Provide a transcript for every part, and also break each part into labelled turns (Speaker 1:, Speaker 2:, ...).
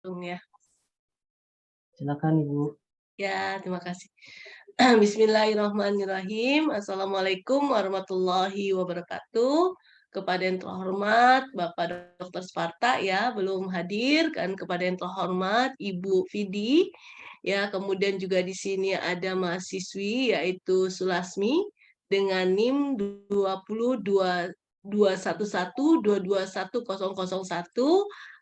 Speaker 1: Ya.
Speaker 2: Silakan Ibu.
Speaker 1: Ya, terima kasih. Bismillahirrahmanirrahim. Assalamualaikum warahmatullahi wabarakatuh. Kepada yang terhormat Bapak Dr. Sparta ya, belum hadir, kan kepada yang terhormat Ibu Vidi ya, kemudian juga di sini ada mahasiswi yaitu Sulasmi dengan NIM 2112211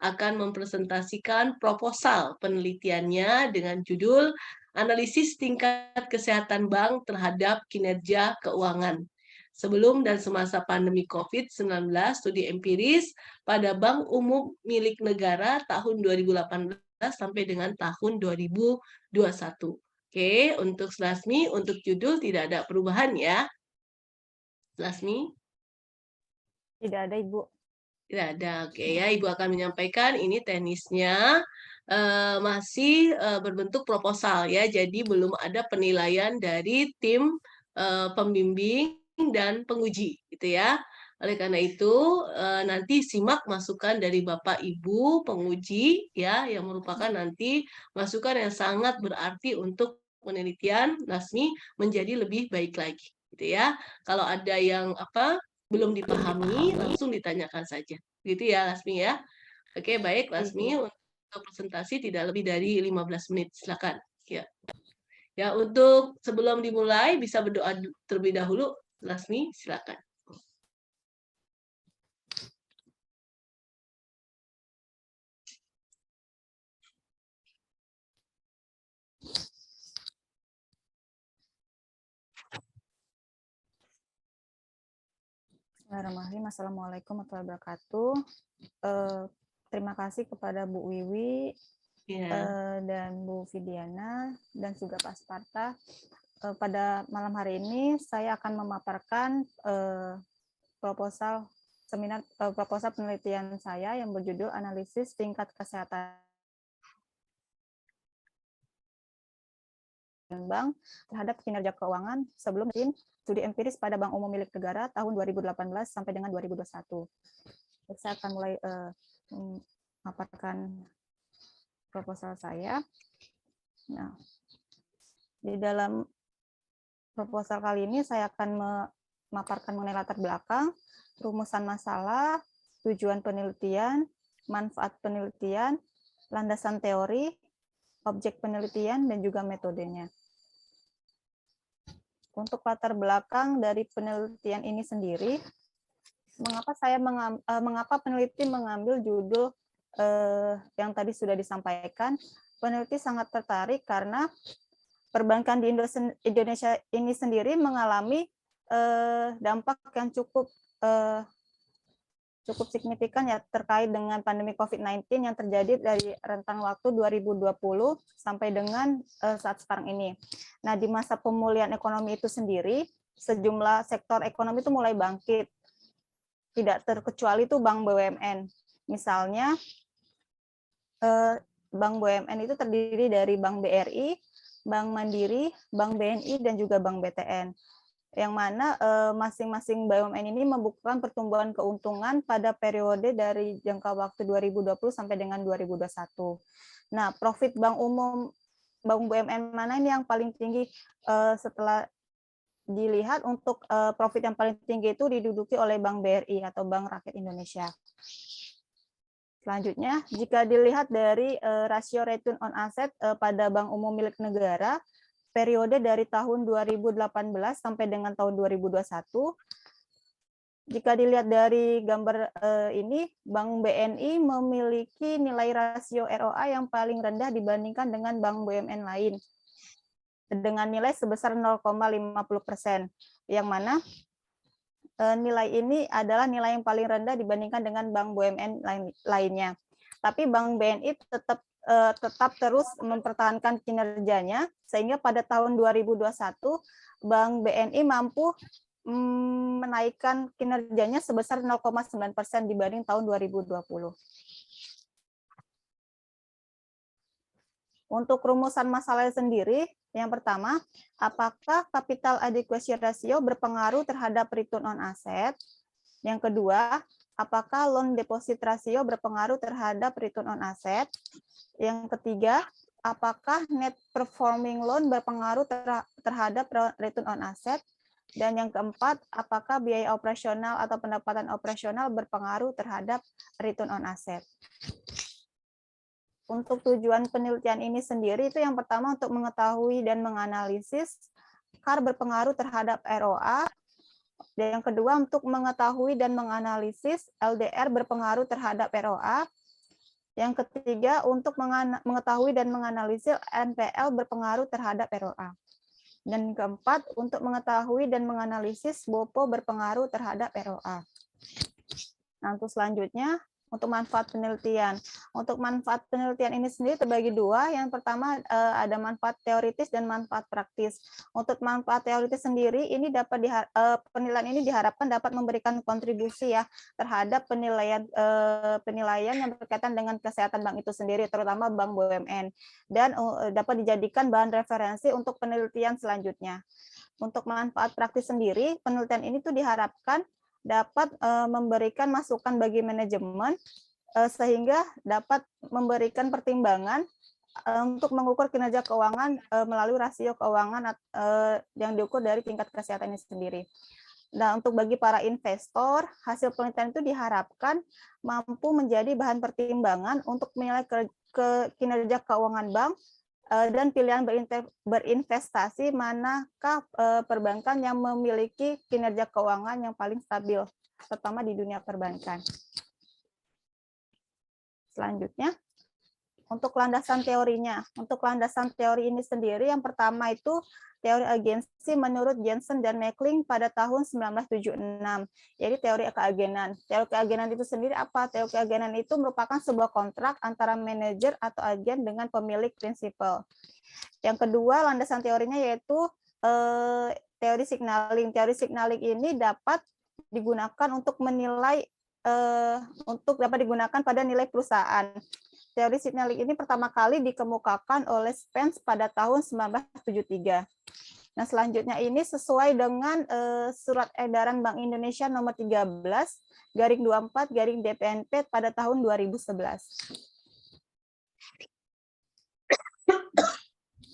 Speaker 1: akan mempresentasikan proposal penelitiannya dengan judul Analisis tingkat kesehatan bank terhadap kinerja keuangan. Sebelum dan semasa pandemi COVID-19, studi empiris pada Bank Umum milik negara tahun 2018 sampai dengan tahun 2021. Oke, untuk Slasmi, untuk judul tidak ada perubahan ya. Slasmi?
Speaker 3: Tidak ada, Ibu.
Speaker 1: Tidak ada, oke ya. Ibu akan menyampaikan ini teknisnya. Masih berbentuk proposal ya, jadi belum ada penilaian dari tim pembimbing dan penguji gitu ya. Oleh karena itu nanti simak masukan dari Bapak Ibu penguji ya, yang merupakan nanti masukan yang sangat berarti untuk penelitian Lasmi menjadi lebih baik lagi gitu ya. Kalau ada yang belum dipahami langsung ditanyakan saja gitu ya Lasmi ya. Oke, baik Lasmi, untuk presentasi tidak lebih dari 15 menit. Silakan. Ya. Ya, untuk sebelum dimulai bisa berdoa terlebih dahulu. Lasmi, silakan.
Speaker 3: Bismillahirrahmanirrahim. Assalamualaikum warahmatullahi wabarakatuh. Terima kasih kepada Bu Wiwi dan Bu Vidiana dan juga Pak Sparta. Pada malam hari ini saya akan memaparkan proposal penelitian saya yang berjudul Analisis Tingkat Kesehatan Bank terhadap kinerja keuangan sebelum studi empiris pada Bank Umum milik negara tahun 2018 sampai dengan 2021. Saya akan mulai memaparkan proposal saya. Nah, di dalam proposal kali ini saya akan memaparkan mengenai latar belakang, rumusan masalah, tujuan penelitian, manfaat penelitian, landasan teori, objek penelitian, dan juga metodenya. Untuk latar belakang dari penelitian ini sendiri, mengapa peneliti mengambil judul yang tadi sudah disampaikan. Peneliti sangat tertarik karena perbankan di Indonesia ini sendiri mengalami dampak yang cukup signifikan ya terkait dengan pandemi COVID-19 yang terjadi dari rentang waktu 2020 sampai dengan saat sekarang ini. Nah, di masa pemulihan ekonomi itu sendiri, sejumlah sektor ekonomi itu mulai bangkit. Tidak terkecuali itu bank BUMN. Misalnya, bank BUMN itu terdiri dari Bank BRI, Bank Mandiri, Bank BNI, dan juga Bank BTN. Yang mana masing-masing BUMN ini membukukan pertumbuhan keuntungan pada periode dari jangka waktu 2020 sampai dengan 2021. Nah, profit bank BUMN mana ini yang paling tinggi setelah dilihat untuk profit yang paling tinggi itu diduduki oleh Bank BRI atau Bank Rakyat Indonesia. Selanjutnya, jika dilihat dari rasio return on asset pada Bank Umum milik negara, periode dari tahun 2018 sampai dengan tahun 2021, jika dilihat dari gambar ini, Bank BNI memiliki nilai rasio ROA yang paling rendah dibandingkan dengan bank BUMN lain, dengan nilai sebesar 0,50%, yang mana nilai ini adalah nilai yang paling rendah dibandingkan dengan bank BUMN lainnya. Tapi Bank BNI tetap terus mempertahankan kinerjanya, sehingga pada tahun 2021 Bank BNI mampu menaikkan kinerjanya sebesar 0,9% dibanding tahun 2020. Untuk rumusan masalahnya sendiri, yang pertama, apakah capital adequacy ratio berpengaruh terhadap return on asset? Yang kedua, apakah loan deposit ratio berpengaruh terhadap return on asset? Yang ketiga, apakah net performing loan berpengaruh terhadap return on asset? Dan yang keempat, apakah biaya operasional atau pendapatan operasional berpengaruh terhadap return on asset? Untuk tujuan penelitian ini sendiri itu yang pertama untuk mengetahui dan menganalisis CAR berpengaruh terhadap ROA. Dan yang kedua untuk mengetahui dan menganalisis LDR berpengaruh terhadap ROA. Yang ketiga untuk mengetahui dan menganalisis NPL berpengaruh terhadap ROA. Dan keempat, untuk mengetahui dan menganalisis BOPO berpengaruh terhadap ROA. Nah, untuk selanjutnya, untuk manfaat penelitian. Untuk manfaat penelitian ini sendiri terbagi dua. Yang pertama ada manfaat teoritis dan manfaat praktis. Untuk manfaat teoritis sendiri, ini penilaian ini diharapkan dapat memberikan kontribusi ya terhadap penilaian yang berkaitan dengan kesehatan bank itu sendiri, terutama bank BUMN, dan dapat dijadikan bahan referensi untuk penelitian selanjutnya. Untuk manfaat praktis sendiri, penelitian ini tuh diharapkan dapat memberikan masukan bagi manajemen sehingga dapat memberikan pertimbangan untuk mengukur kinerja keuangan melalui rasio keuangan yang diukur dari tingkat kesehatan ini sendiri. Nah, untuk bagi para investor, hasil penelitian itu diharapkan mampu menjadi bahan pertimbangan untuk menilai kinerja keuangan bank dan pilihan berinvestasi manakah perbankan yang memiliki kinerja keuangan yang paling stabil, terutama di dunia perbankan. Selanjutnya, untuk landasan teorinya. Untuk landasan teori ini sendiri, yang pertama itu teori agensi menurut Jensen dan Meckling pada tahun 1976. Jadi teori keagenan. Teori keagenan itu sendiri apa? Teori keagenan itu merupakan sebuah kontrak antara manajer atau agen dengan pemilik prinsipal. Yang kedua, landasan teorinya yaitu teori signaling. Teori signaling ini dapat digunakan untuk menilai dapat digunakan pada nilai perusahaan. Teori signaling ini pertama kali dikemukakan oleh Spence pada tahun 1973. Nah, selanjutnya ini sesuai dengan Surat Edaran Bank Indonesia nomor 13/24/DPNP pada tahun 2011.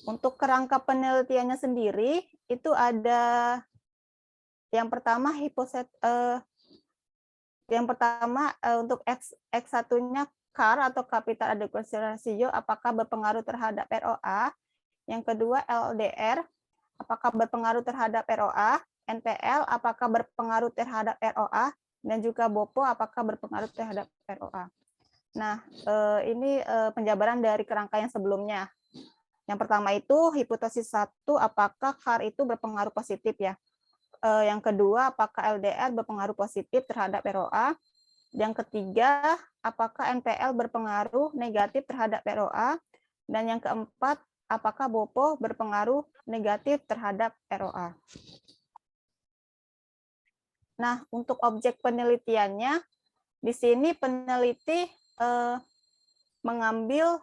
Speaker 3: Untuk kerangka penelitiannya sendiri itu ada yang pertama untuk X1-nya CAR atau Capital Adequacy Ratio apakah berpengaruh terhadap ROA. Yang kedua LDR apakah berpengaruh terhadap ROA, NPL apakah berpengaruh terhadap ROA, dan juga BOPO apakah berpengaruh terhadap ROA. Nah, ini penjabaran dari kerangka yang sebelumnya. Yang pertama itu hipotesis 1 apakah CAR itu berpengaruh positif ya. Yang kedua apakah LDR berpengaruh positif terhadap ROA. Yang ketiga apakah NPL berpengaruh negatif terhadap ROA. Dan yang keempat apakah BOPO berpengaruh negatif terhadap ROA. Nah, untuk objek penelitiannya di sini peneliti mengambil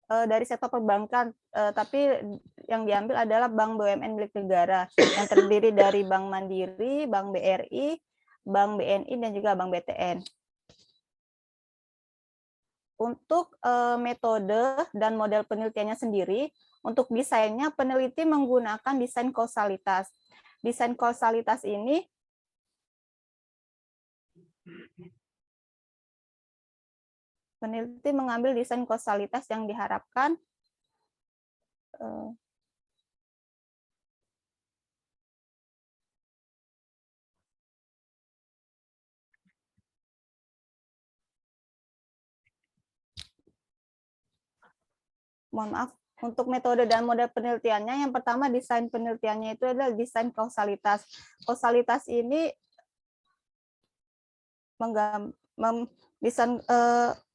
Speaker 3: dari sektor perbankan, tapi yang diambil adalah bank BUMN milik negara yang terdiri dari Bank Mandiri, Bank BRI, Bank BNI, dan juga Bank BTN. Untuk metode dan model penelitiannya sendiri, untuk desainnya peneliti menggunakan desain kausalitas. Desain kausalitas ini peneliti mengambil desain kausalitas yang diharapkan untuk metode dan model penelitiannya, yang pertama desain penelitiannya itu adalah desain kausalitas. Kausalitas ini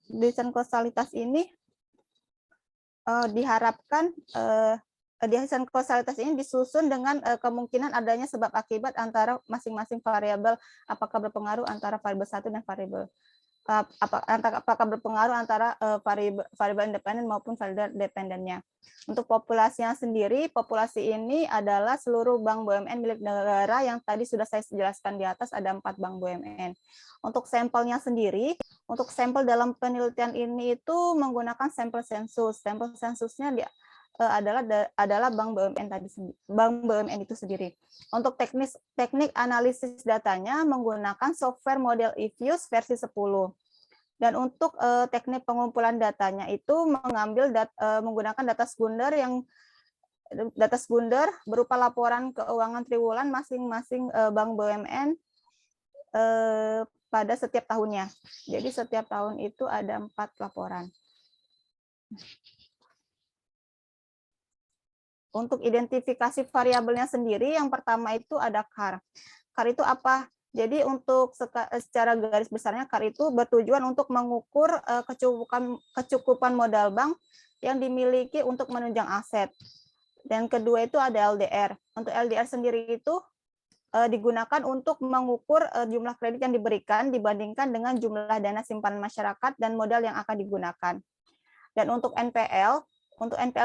Speaker 3: desain kausalitas ini diharapkan desain kausalitas ini disusun dengan kemungkinan adanya sebab akibat antara masing-masing variabel, apakah berpengaruh antara variabel 1 dan variabel apakah berpengaruh antara variabel independen maupun variabel dependennya. Untuk populasinya sendiri, populasi ini adalah seluruh bank BUMN milik negara yang tadi sudah saya jelaskan di atas, ada 4 bank BUMN. Untuk sampelnya sendiri, untuk sampel dalam penelitian ini itu menggunakan sampel sensus. Sampel sensusnya adalah bank BUMN itu sendiri. Untuk teknik analisis datanya menggunakan software model eFuse versi 10. Dan untuk teknik pengumpulan datanya itu menggunakan data sekunder berupa laporan keuangan triwulan masing-masing bank BUMN pada setiap tahunnya. Jadi setiap tahun itu ada 4 laporan. Untuk identifikasi variabelnya sendiri, yang pertama itu ada CAR. CAR itu apa? Jadi untuk secara garis besarnya CAR itu bertujuan untuk mengukur kecukupan modal bank yang dimiliki untuk menunjang aset. Dan kedua itu ada LDR. Untuk LDR sendiri itu digunakan untuk mengukur jumlah kredit yang diberikan dibandingkan dengan jumlah dana simpanan masyarakat dan modal yang akan digunakan. Dan untuk NPL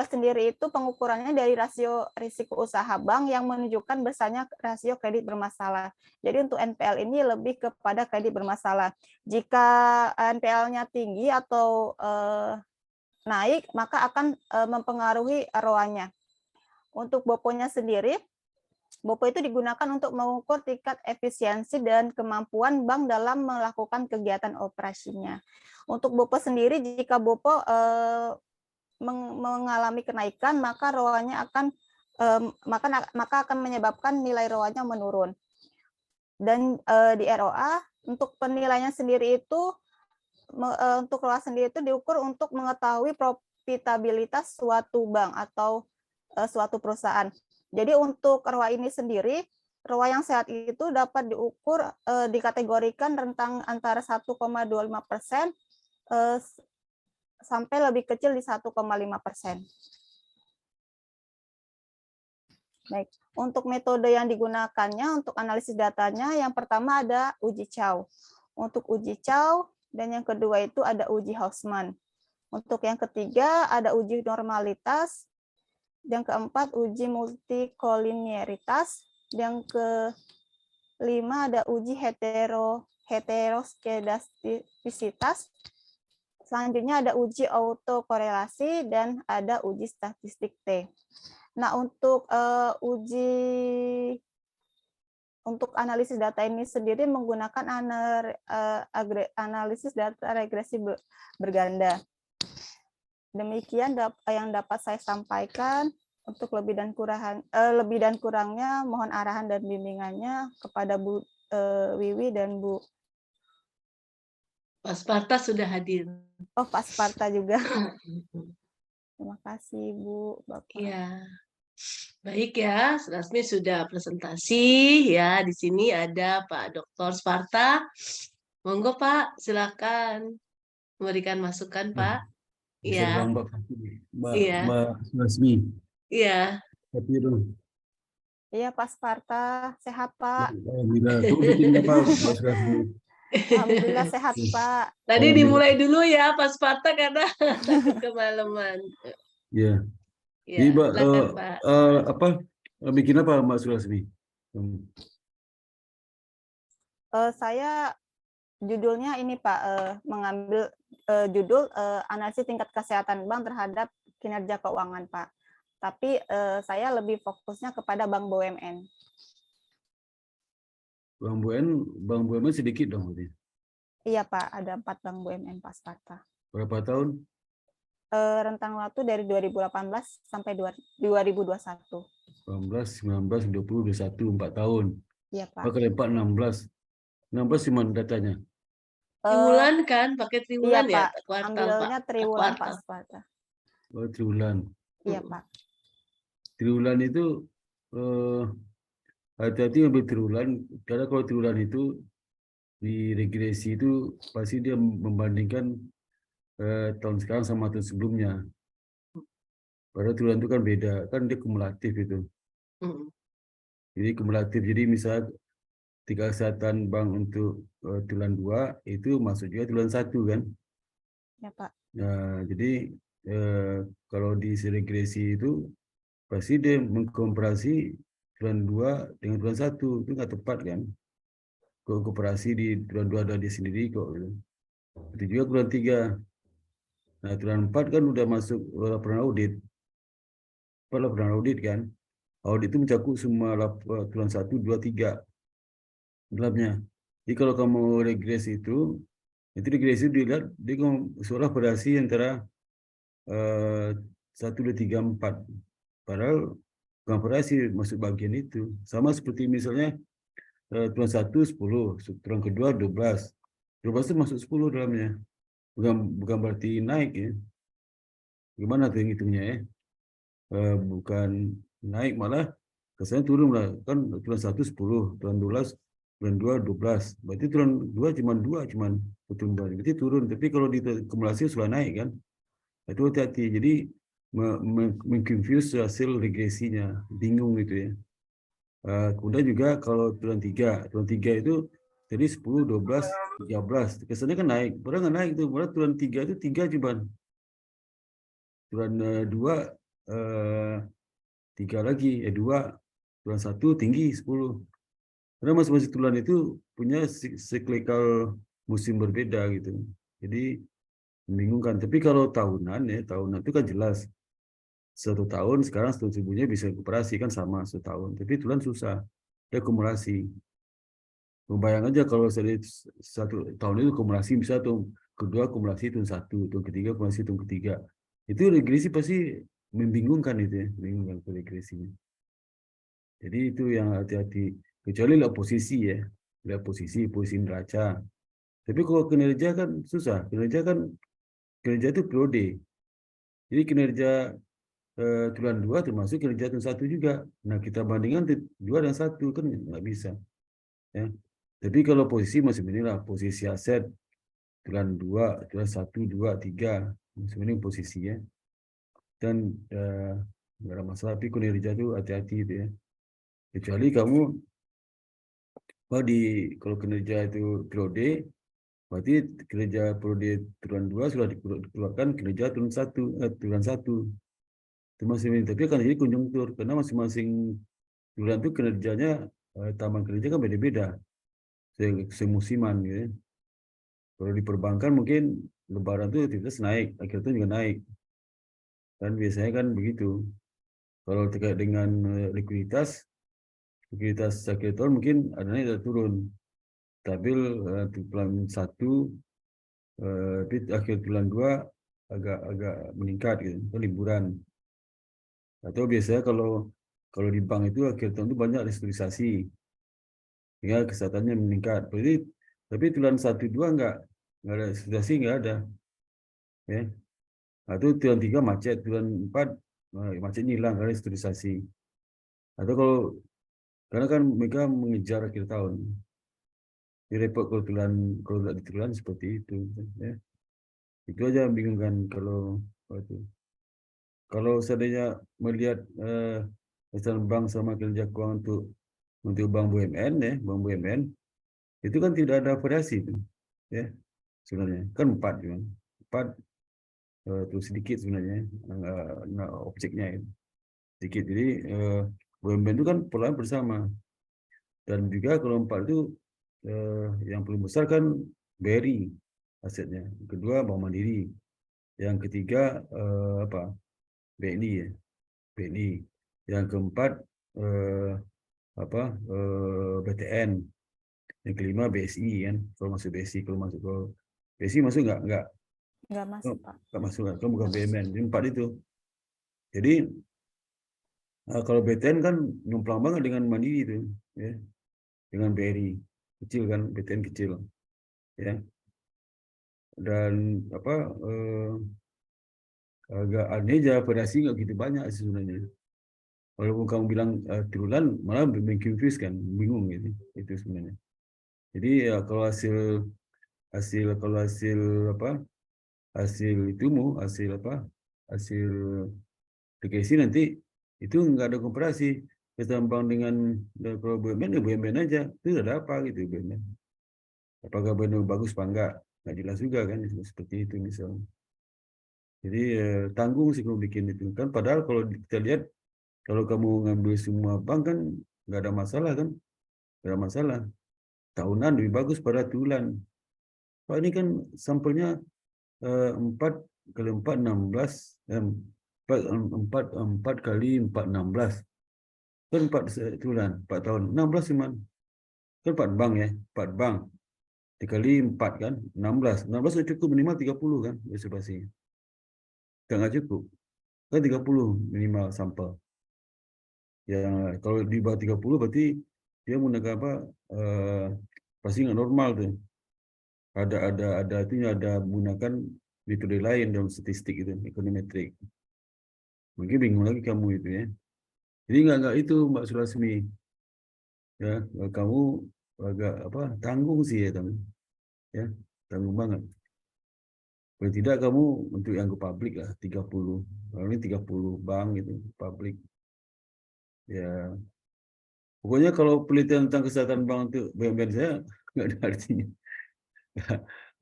Speaker 3: sendiri itu pengukurannya dari rasio risiko usaha bank yang menunjukkan besarnya rasio kredit bermasalah. Jadi untuk NPL ini lebih kepada kredit bermasalah. Jika NPL-nya tinggi atau naik, maka akan mempengaruhi ROA-nya. Untuk BOPO-nya sendiri, BOPO itu digunakan untuk mengukur tingkat efisiensi dan kemampuan bank dalam melakukan kegiatan operasinya. Untuk BOPO sendiri, jika BOPO mengalami kenaikan, maka ROA-nya akan menyebabkan nilai ROA-nya menurun. Dan di ROA untuk penilaiannya sendiri itu untuk ROA sendiri itu diukur untuk mengetahui profitabilitas suatu bank atau suatu perusahaan. Jadi untuk ROA ini sendiri, ROA yang sehat itu dapat diukur dikategorikan rentang antara 1,25% sampai lebih kecil di 1,5%. Baik, untuk metode yang digunakannya untuk analisis datanya, yang pertama ada uji Chow. Untuk uji Chow, dan yang kedua itu ada uji Hausman. Untuk yang ketiga ada uji normalitas, yang keempat uji multikolinearitas, yang kelima ada uji heteroskedastisitas. Selanjutnya ada uji autokorelasi dan ada uji statistik T. Nah, untuk analisis data ini sendiri menggunakan analisis data regresi berganda. Demikian yang dapat saya sampaikan. Untuk lebih dan kurangnya mohon arahan dan bimbingannya kepada Bu Wiwi dan Bu
Speaker 1: Pak Sparta sudah hadir.
Speaker 3: Oh, Pak Sparta juga. Terima kasih, Bu, Bapak.
Speaker 1: Ya, baik ya, Rasmi sudah presentasi ya. Di sini ada Pak Dr. Sparta. Monggo Pak, silakan memberikan masukan Pak.
Speaker 4: Bisa
Speaker 1: Iya.
Speaker 4: Mbak Rasmi.
Speaker 1: Iya.
Speaker 3: Iya, Pak Sparta, sehat Pak.
Speaker 4: Alhamdulillah, tuh bikin apa Mbak Rasmi?
Speaker 3: Alhamdulillah sehat Pak.
Speaker 1: Tadi dimulai dulu ya Pak Sparta karena kemalaman.
Speaker 4: Iya.
Speaker 1: Ya,
Speaker 4: Mbak,
Speaker 1: Pak.
Speaker 4: bikin apa Mbak Rasmi?
Speaker 3: Saya judulnya ini Pak, mengambil judul analisis tingkat kesehatan bank terhadap kinerja keuangan Pak. Tapi saya lebih fokusnya kepada bank BUMN.
Speaker 4: Bank BUMN sedikit dong berarti.
Speaker 3: Iya Pak, ada 4 bank BUMN Pak Sparta.
Speaker 4: Berapa tahun?
Speaker 3: Rentang waktu dari 2018 sampai 2021.
Speaker 4: 18, 19, 20, 21, 4 tahun.
Speaker 3: Iya Pak.
Speaker 4: Pakai 16. 16 cuma datanya.
Speaker 1: Triwulan kan, pakai triwulan
Speaker 3: iya,
Speaker 1: ya?
Speaker 3: Pak.
Speaker 1: Kuartal,
Speaker 3: ambilnya
Speaker 1: Pak.
Speaker 3: triwulan
Speaker 1: Kuartal.
Speaker 3: Pak Sparta.
Speaker 4: Oh, triwulan.
Speaker 3: Iya Pak.
Speaker 4: Triwulan itu hati-hati ambil triwulan, karena kalau triwulan itu di regresi itu pasti dia membandingkan tahun sekarang sama tahun sebelumnya. Padahal triwulan itu kan beda, kan dia kumulatif itu. Jadi kumulatif, jadi misalnya tingkat kesehatan bank untuk triwulan 2 itu masuk juga triwulan 1 kan.
Speaker 3: Ya, Pak.
Speaker 4: Nah, jadi kalau di regresi itu pasti dia mengkomparasi triwulan 2 dengan triwulan 1 itu nggak tepat kan. Kalau komparasi di triwulan 2 ada dia sendiri kok gitu. Itu juga triwulan 3. Nah, triwulan 4 kan udah masuk laporan audit. Laporan audit kan. Audit itu mencakup semua triwulan 1, 2, 3 dalamnya. Jadi kalau kamu regresi itu regresi dilihat dia seolah variasi antara 1, 2, 3, 4. Padahal bukan variasi masuk bagian itu. Sama seperti misalnya triwulan 1 10, triwulan kedua 12. 12 itu masuk 10 dalamnya. Bukan berarti naik ya. Gimana tuh hitungnya ya? Bukan naik, malah kesannya turun lah. Kan triwulan 1 10, triwulan 12, triwulan 2 12. Berarti triwulan 2 cuma pertumbuhan. Berarti turun. Tapi kalau diakumulasi sudah naik kan. Itu hati-hati. Jadi mengconfuse hasil regresinya. Bingung gitu ya. Kemudian juga kalau triwulan 3 itu jadi 10, 12, 13. Kesannya kan naik. Padahal nggak naik itu. Padahal triwulan 3 itu 3 cuma. Triwulan 2 3 lagi, 2, triwulan 1 tinggi 10. Karena masing-masing triwulan itu punya cyclical musim berbeda gitu. Jadi membingungkan. Tapi kalau tahunan ya, tahunan itu kan jelas. 1 tahun sekarang sebelumnya bisa recuperasi kan sama 1 tahun. Tapi triwulan susah. Dia akumulasi. Membayang aja kalau 1 tahun itu akumulasi bisa tuh kedua akumulasi tahun 1, tahun ketiga akumulasi tahun ketiga. Itu regresi pasti membingungkan itu ya, membingungkan regresinya. Jadi itu yang hati-hati. Kecuali lihat posisi ya, lihat posisi neraca. Tapi kalau kinerja kan susah. Kinerja itu periode. Jadi kinerja triwulan 2 termasuk kinerja triwulan 1 juga. Nah kita bandingkan 2 dan 1 kan nggak bisa. Ya. Tapi kalau posisi masih inilah posisi aset triwulan 2, triwulan 1, 2, 3 masih ini posisinya. Dan nggak ada masalah. Tapi kinerja itu hati-hati itu ya. Kecuali kamu kalau kinerja itu periode, berarti kinerja periode triwulan 2 sudah dikeluarkan kinerja triwulan 1. Itu masih ini. Tapi kan jadi konjunktur karena masing-masing triwulan itu kinerjanya taman kinerja kan beda-beda. Semusiman gitu. Kalau di perbankan mungkin lebaran itu aktivitas naik, akhir tahun juga naik. Dan biasanya kan begitu. Kalau terkait dengan likuiditas akhir tahun mungkin ada naik atau turun. Stabil triwulan 1, tapi akhir triwulan 2 agak meningkat gitu, itu liburan. Atau biasanya kalau di bank itu akhir tahun itu banyak restrukturisasi, sehingga kesehatannya meningkat. Tapi triwulan 1, 2 nggak ada restrukturisasi, nggak ada. Ya. Atau triwulan 3 macet, triwulan 4 macetnya hilang karena restrukturisasi. Atau karena kan mereka mengejar akhir tahun. Jadi repot kalau di triwulan seperti itu. Ya. Itu aja membingungkan kalau itu. Kalau seandainya melihat misalnya bank sama kinerja keuangan untuk bank BUMN ya, bank BUMN itu kan tidak ada variasi itu, ya sebenarnya kan 4 terus sedikit sebenarnya objeknya itu sedikit. Jadi BUMN itu kan polanya bersama, dan juga kalau 4 itu yang paling besar kan BRI asetnya, yang kedua Bank Mandiri, yang ketiga BNI ya, BNI, yang keempat BTN, yang kelima BSI kan. Kalau masuk BSI, kalau BSI masuk nggak
Speaker 3: Masuk, Pak.
Speaker 4: nggak masuk, kalau bukan BUMN. Jadi 4 itu. Jadi kalau BTN kan nyumplang banget dengan Mandiri itu, ya, dengan BRI kecil kan, BTN kecil, ya. Dan agak aneh aja, variasi nggak gitu banyak sebenarnya. Walaupun kamu bilang triwulan, malah mengkonfuse kan, bingung gitu itu sebenarnya. Jadi ya kalau hasil regresi nanti itu nggak ada komparasi. kesambang dengan kalau BUMN, ya BUMN aja. Itu ada apa gitu BUMN. Apakah BUMN bagus apa enggak? Nggak jelas juga kan seperti itu misalnya. Jadi tanggung sih kalau bikin itu kan. Padahal kalau kita lihat kalau kamu ngambil semua bank kan nggak ada masalah kan, nggak ada masalah. Tahunan lebih bagus pada bulan. Pak ini kan sampelnya 4 kali 4 16, 4 kali 4 16 kan 4 bulan 4 tahun 16 cuman kan 4 bank ya 4 bank dikali 4 kan 16 sudah cukup minimal 30 kan observasinya nggak cukup kan 30 minimal sampel yang kalau di bawah 30 berarti dia menggunakan apa pasti nggak normal tuh ada itu ada menggunakan metode lain dalam statistik itu ekonometrik. Mungkin bingung lagi kamu itu ya. Jadi nggak itu Mbak Sulasmi. Ya, kamu agak apa tanggung sih ya kamu. Ya, tanggung banget. Kalau tidak kamu untuk yang ke publik lah 30. Kalau ini 30 bank gitu publik. Ya. Pokoknya kalau penelitian tentang kesehatan bank untuk BUMN saya nggak ada artinya.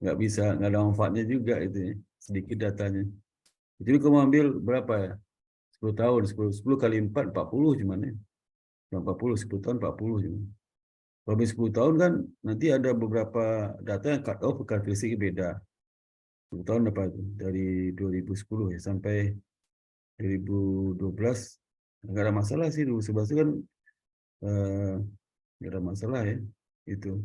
Speaker 4: Nggak bisa, nggak ada manfaatnya juga itu ya. Sedikit datanya. Jadi kamu ambil berapa ya? 10 tahun, 10 kali 4, 40 cuman ya. 40, 10 tahun 40 cuman. Kalau 10 tahun kan nanti ada beberapa data yang cut off karakteristiknya beda. 10 tahun apa itu? Dari 2010 ya sampai 2012 nggak ada masalah sih. 2011 itu kan nggak ada masalah ya. Itu.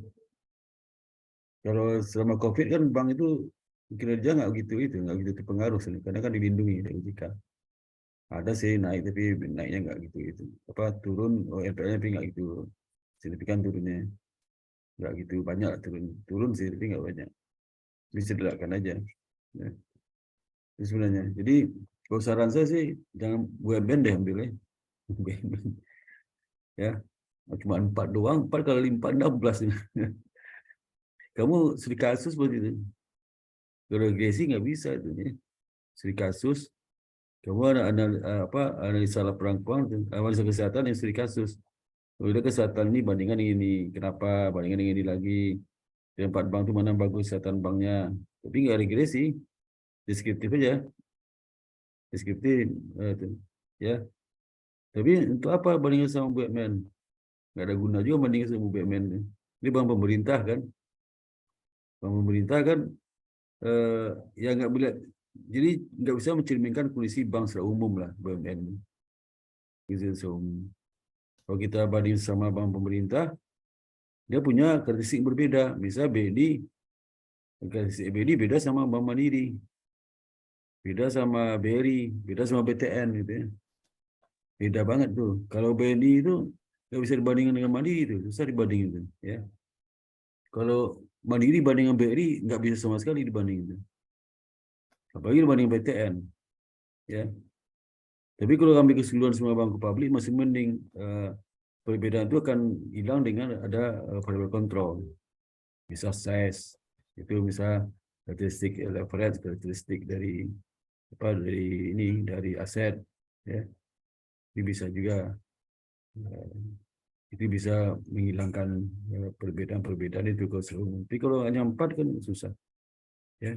Speaker 4: Kalau selama COVID kan bank itu kinerja nggak gitu terpengaruh karena kan dilindungi dari OJK. Ada sih naik tapi naiknya nggak gitu. Apa turun NPL-nya tapi nggak gitu signifikan turunnya. Nggak gitu banyak turun sih tapi nggak banyak. Bisa dilakukan aja. Ya. Itu sebenarnya. Jadi kalau saran saya sih jangan BUMN deh ambilnya. BUMN. Ya. Cuma 4 doang, 4 kali 4 16. Kamu studi kasus seperti itu. Kalau regresi nggak bisa itu ya. Studi kasus kamu ada analisa laporan keuangan, analisa kesehatan yang studi kasus. Kalau ada kesehatan ini bandingan ini, kenapa bandingan ini lagi. Di 4 bank itu mana bagus kesehatan banknya. Tapi nggak regresi, deskriptif aja. Deskriptif, ya. Tapi untuk apa bandingkan sama BUMN? Nggak ada guna juga bandingkan sama BUMN. Ini bank pemerintah kan. Bank pemerintah kan, ya nggak boleh. Jadi nggak bisa mencerminkan kondisi bank secara umum lah BUMN. Kalau kita banding sama bank pemerintah, dia punya karakteristik berbeda. Misal BNI, karakteristik BNI beda sama Bank Mandiri, beda sama BRI, beda sama BTN gitu ya. Beda banget tuh. Kalau BNI itu nggak bisa dibandingkan dengan Mandiri itu, susah dibandingin itu. Ya. Kalau Mandiri banding dengan BRI nggak bisa sama sekali dibandingin itu. Apalagi dibanding BTN. Ya. Tapi kalau ambil keseluruhan semua bank publik masih mending perbedaan itu akan hilang dengan ada variable control. Bisa size, itu bisa karakteristik leverage, karakteristik dari dari aset, ya. Itu bisa juga itu bisa menghilangkan perbedaan itu keseluruhan. Tapi kalau hanya 4 kan susah, ya.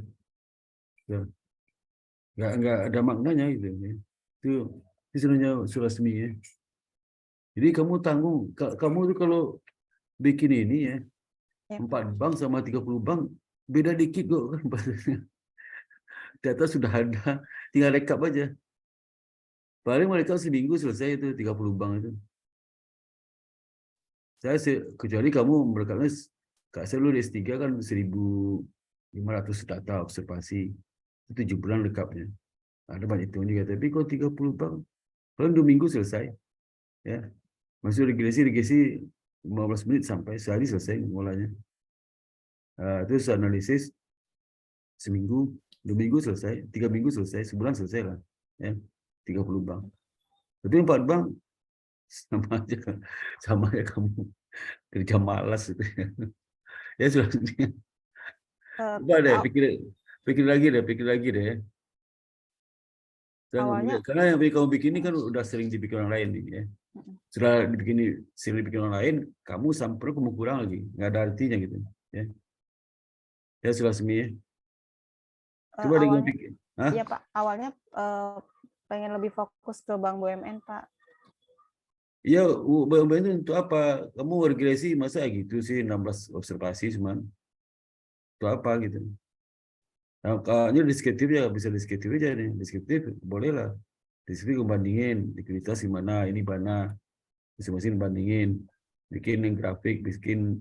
Speaker 4: Nggak ada maknanya gitu. Ya. Itu sebenarnya Sulasmi ya. Jadi kamu tanggung, kamu itu kalau bikin ini ya, 4 bank sama 30 bank, beda dikit kok kan. Data sudah ada, tinggal rekap aja. Paling mereka seminggu selesai itu 30 bank itu. Kecuali kamu merekapnya, Kak saya dulu di S3 kan 1.500 data observasi. Itu 7 bulan rekapnya. Ada banyak hitung juga, tapi kalau 30 bank, paling 2 minggu selesai. Ya. Masuk regresi 15 menit sampai sehari selesai mulanya. Terus analisis seminggu, 2 minggu selesai, 3 minggu selesai, sebulan selesai lah. Ya. 30 bank. Tapi 4 bank sama aja kamu kerja malas itu. Ya sudah. Coba deh pikir lagi deh.
Speaker 3: Awalnya
Speaker 4: Karena yang kamu bikin ini kan udah sering dipikir orang lain nih ya. Setelah dibikin orang lain, kamu sampai kamu kurang lagi, nggak ada artinya gitu. Ya, ya Sulasmi ya. Coba dengan
Speaker 3: Awalnya,
Speaker 4: pikir, Hah?
Speaker 3: iya Pak, awalnya pengen lebih fokus ke Bank BUMN Pak.
Speaker 4: Iya, BUMN itu untuk apa? Kamu regresi masa gitu sih 16 observasi cuman. Untuk apa gitu. Nah, kalau deskriptif ya bisa deskriptif aja nih. Deskriptif boleh lah. Deskriptif bandingin likuiditas gimana, ini mana, masing-masing bandingin. Bikin yang grafik, bikin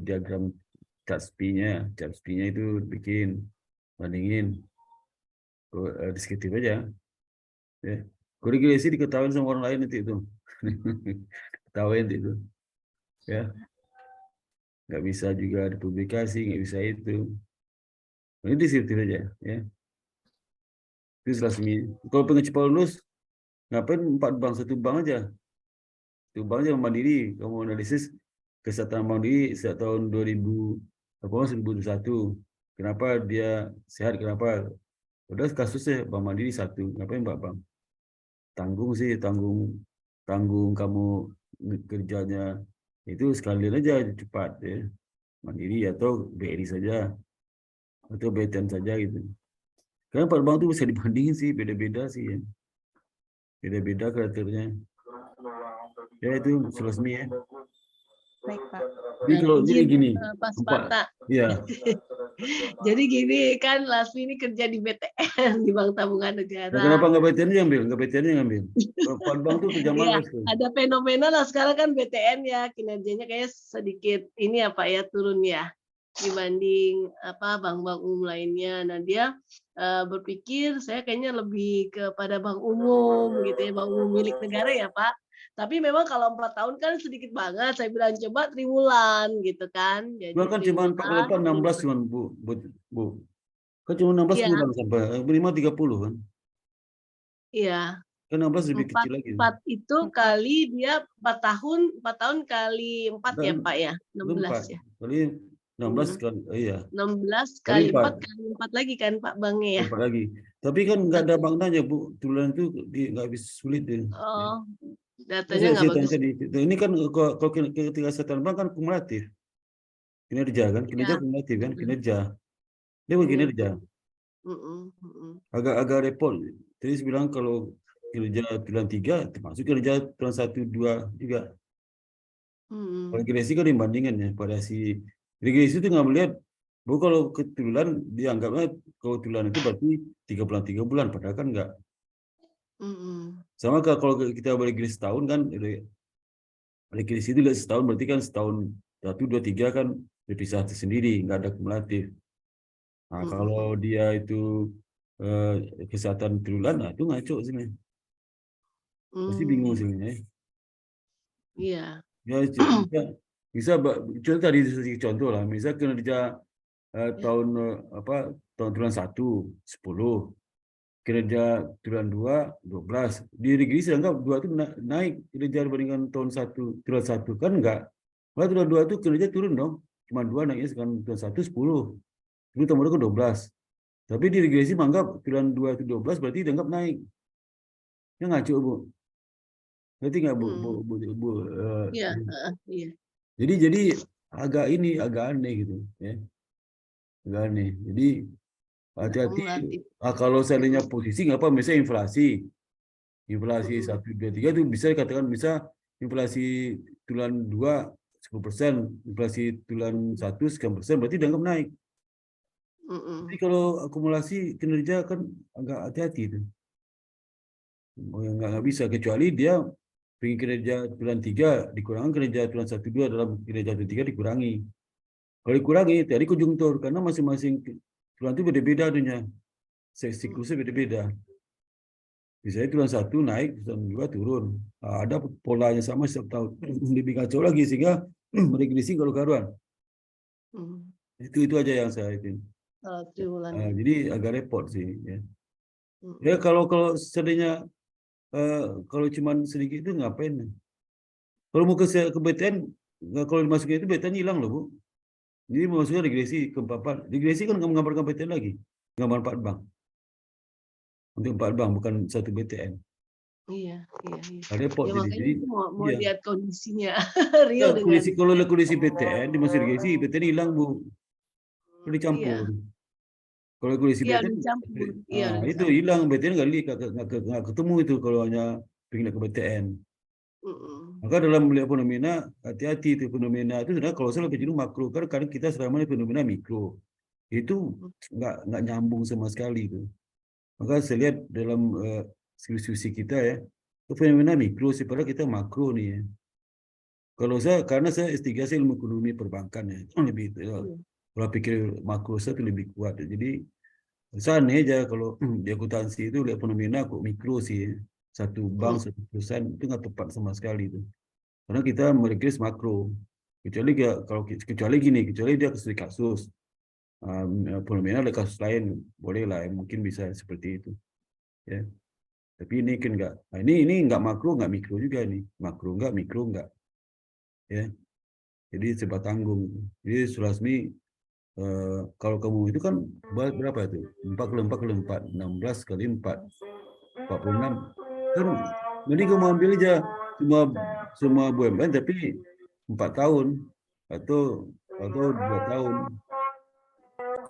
Speaker 4: diagram chart SPI-nya. Chart SPI-nya itu bikin, bandingin. Deskriptif aja. Ya. Regresi diketahui sama orang lain nanti itu. Ketahuin nanti itu. Ya. Nggak bisa juga dipublikasi, nggak bisa itu. Ini deskriptif aja. Ya. Itu Sulasmi. Kalau pengen cepat lulus, ngapain 4 bank, 1 bank aja. 1 bank aja mandiri. Kamu analisis kesehatan mandiri sejak tahun 2021. Kenapa dia sehat, kenapa? Udah kasusnya Bank Mandiri 1. Ngapain 4 bank? Tanggung sih, tanggung kamu kerjanya. Itu sekalian aja cepat ya. Mandiri atau BRI saja. Atau BTN saja gitu. Karena 4 bank itu bisa dibandingin sih, beda-beda sih ya. Beda-beda karakternya. Ya itu Sulasmi ya.
Speaker 3: Baik Pak.
Speaker 4: Jadi kalau jadi
Speaker 1: Izin,
Speaker 4: gini,
Speaker 1: Pak
Speaker 4: 4,
Speaker 1: Sparta.
Speaker 4: ya.
Speaker 1: Jadi gini kan Lasmi ini kerja di BTN di Bank Tabungan
Speaker 4: Nah,
Speaker 1: Negara.
Speaker 4: kenapa nggak BTN ngambil? Nggak BTN ngambil. Kalau bank tuh kerja
Speaker 1: Iya,
Speaker 4: malas tuh.
Speaker 1: ada fenomena lah sekarang kan BTN ya kinerjanya kayak sedikit ini ya Pak ya turun ya dibanding apa bank-bank umum lainnya. Nah dia berpikir saya kayaknya lebih kepada bank umum gitu ya, bank umum milik negara ya Pak. Tapi memang kalau 4 tahun kan sedikit banget. Saya bilang coba triwulan gitu kan.
Speaker 4: Gua
Speaker 1: Jadi
Speaker 4: kan cuma
Speaker 1: triwulan.
Speaker 4: 16 cuma Bu. Kan cuma 16
Speaker 1: Iya,
Speaker 4: bulan sampai minimal 30 kan.
Speaker 1: iya.
Speaker 4: Kan 16 lebih
Speaker 1: 4
Speaker 4: kecil lagi.
Speaker 1: 4 itu kali dia 4 tahun kali 4 ya
Speaker 4: Dan
Speaker 1: Pak ya, 16
Speaker 4: 4
Speaker 1: ya.
Speaker 4: kali 16 kali, iya.
Speaker 1: 16
Speaker 4: Kali
Speaker 1: kali 4
Speaker 4: 4,
Speaker 1: kali 4 lagi kan Pak banknya ya.
Speaker 4: 4 lagi. Tapi kan nggak ada maknanya Bu. Turunan itu nggak bisa sulit deh.
Speaker 1: Oh,
Speaker 4: Terus
Speaker 1: datanya
Speaker 4: saya
Speaker 1: nggak
Speaker 4: tanya
Speaker 1: bagus.
Speaker 4: tadi, ini kan kalau ketika setan bank kan kumulatif. Kinerja kan, kinerja
Speaker 1: Ya.
Speaker 4: kumulatif kan, kinerja. Dia bukan kinerja. Agak repot. Tadi saya bilang kalau kinerja triwulan 3 termasuk kinerja triwulan 1, 2 juga. Kalau regresi kan dibandingkan ya pada si regresi itu nggak melihat bahwa kalau keturunan dianggapnya kalau triwulan itu berarti 3 bulan padahal kan enggak. Sama kalau kita beregresi setahun kan regresi itu lihat setahun berarti kan setahun 1, 2, 3 kan berpisah sendiri nggak ada kumulatif. Nah, kalau dia itu kesehatan triwulan, nah itu ngaco sih. Pasti bingung sih.
Speaker 1: Iya.
Speaker 4: Ya, bisa contoh tadi contoh lah, misal kinerja tahun tahun triwulan 1 10, kinerja triwulan 2 12. Di regresi anggap 2 itu naik kinerja dibandingkan tahun 1 triwulan 1 kan enggak. Kalau triwulan 2 itu kinerja turun dong. Cuma 2 naiknya sekarang triwulan 1 10. Itu tambah ke 12. Tapi di regresi menganggap triwulan 2 itu 12 berarti dianggap naik. Ya ngaco, Bu. Berarti nggak Bu?
Speaker 1: Iya, iya.
Speaker 4: Jadi agak aneh gitu ya. Agak aneh. Jadi hati-hati. Kalau seandainya posisi nggak apa, misalnya inflasi 1, 2, 3 itu bisa dikatakan bisa inflasi triwulan 2 10%, inflasi triwulan 1 10%, berarti dianggap naik. Tapi kalau akumulasi kinerja kan agak hati-hati itu. Nggak bisa kecuali dia pengen kinerja triwulan 3 dikurangi kinerja triwulan 1, 2 dalam kinerja 1, 3 dikurangi. Kalau dikurangi tadi konjungtur karena masing-masing triwulan itu beda-beda adanya. Siklusnya beda-beda. Misalnya triwulan 1 naik, triwulan 2 turun. Ada polanya sama setiap tahun. Lebih kacau lagi sehingga regresi kalau karuan. Itu aja yang saya itu. Jadi agak repot sih ya. Ya kalau seandainya kalau cuma sedikit itu ngapain? Kalau mau ke BTN, kalau dimasukin itu BTN hilang loh Bu. Jadi masuknya regresi ke 4. Regresi kan nggak menggambarkan BTN lagi, gambar 4 bank. Untuk 4 bank bukan 1 BTN.
Speaker 1: Iya, iya, iya.
Speaker 4: Nah, repot
Speaker 1: Ya
Speaker 4: jadi.
Speaker 1: makanya
Speaker 4: Jadi
Speaker 1: aku mau
Speaker 4: iya.
Speaker 1: lihat kondisinya
Speaker 4: Ya,
Speaker 1: Rio dengan
Speaker 4: kalau lihat kondisi PTN di masa irigasi, PTN hilang Bu, udah dicampur.
Speaker 1: iya,
Speaker 4: Kalau kondisi
Speaker 1: iya
Speaker 4: PTN,
Speaker 1: udah dicampur. Iya udah
Speaker 4: itu
Speaker 1: dicampur.
Speaker 4: hilang PTN nggak ketemu itu kalau hanya pindah ke PTN.
Speaker 1: Mm-mm.
Speaker 4: Maka dalam melihat fenomena, hati-hati itu fenomena itu sebenarnya kalau saya lebih cenderung makro, karena kadang kita selama ini fenomena mikro itu nggak nyambung sama sekali itu. Maka saya lihat dalam diskusi kita ya, itu fenomena mikro sih, padahal kita makro nih ya. Kalau saya, karena saya S3 saya ilmu ekonomi perbankan ya, lebih itu ya.
Speaker 1: Iya.
Speaker 4: Kalau pikir makro saya itu lebih kuat ya. Jadi aneh aja kalau di akuntansi itu lihat fenomena kok mikro sih ya. Satu bank,
Speaker 1: Mm.
Speaker 4: satu perusahaan itu nggak tepat sama sekali itu. Karena kita meregress makro. Kecuali kecuali gini, kecuali dia studi kasus. Fenomena ada kasus lain, boleh lah, mungkin bisa seperti itu. Ya. Tapi ini kan enggak. Nah, ini enggak makro, enggak mikro juga nih. Makro enggak, mikro enggak. Ya. Jadi sebab tanggung. Jadi Sulasmi, kalau kamu itu kan berapa itu? 4 kali 4 kali 4, 16 kali 4, 46. Kan mending kamu ambil aja semua BUMN tapi 4 tahun atau 2 tahun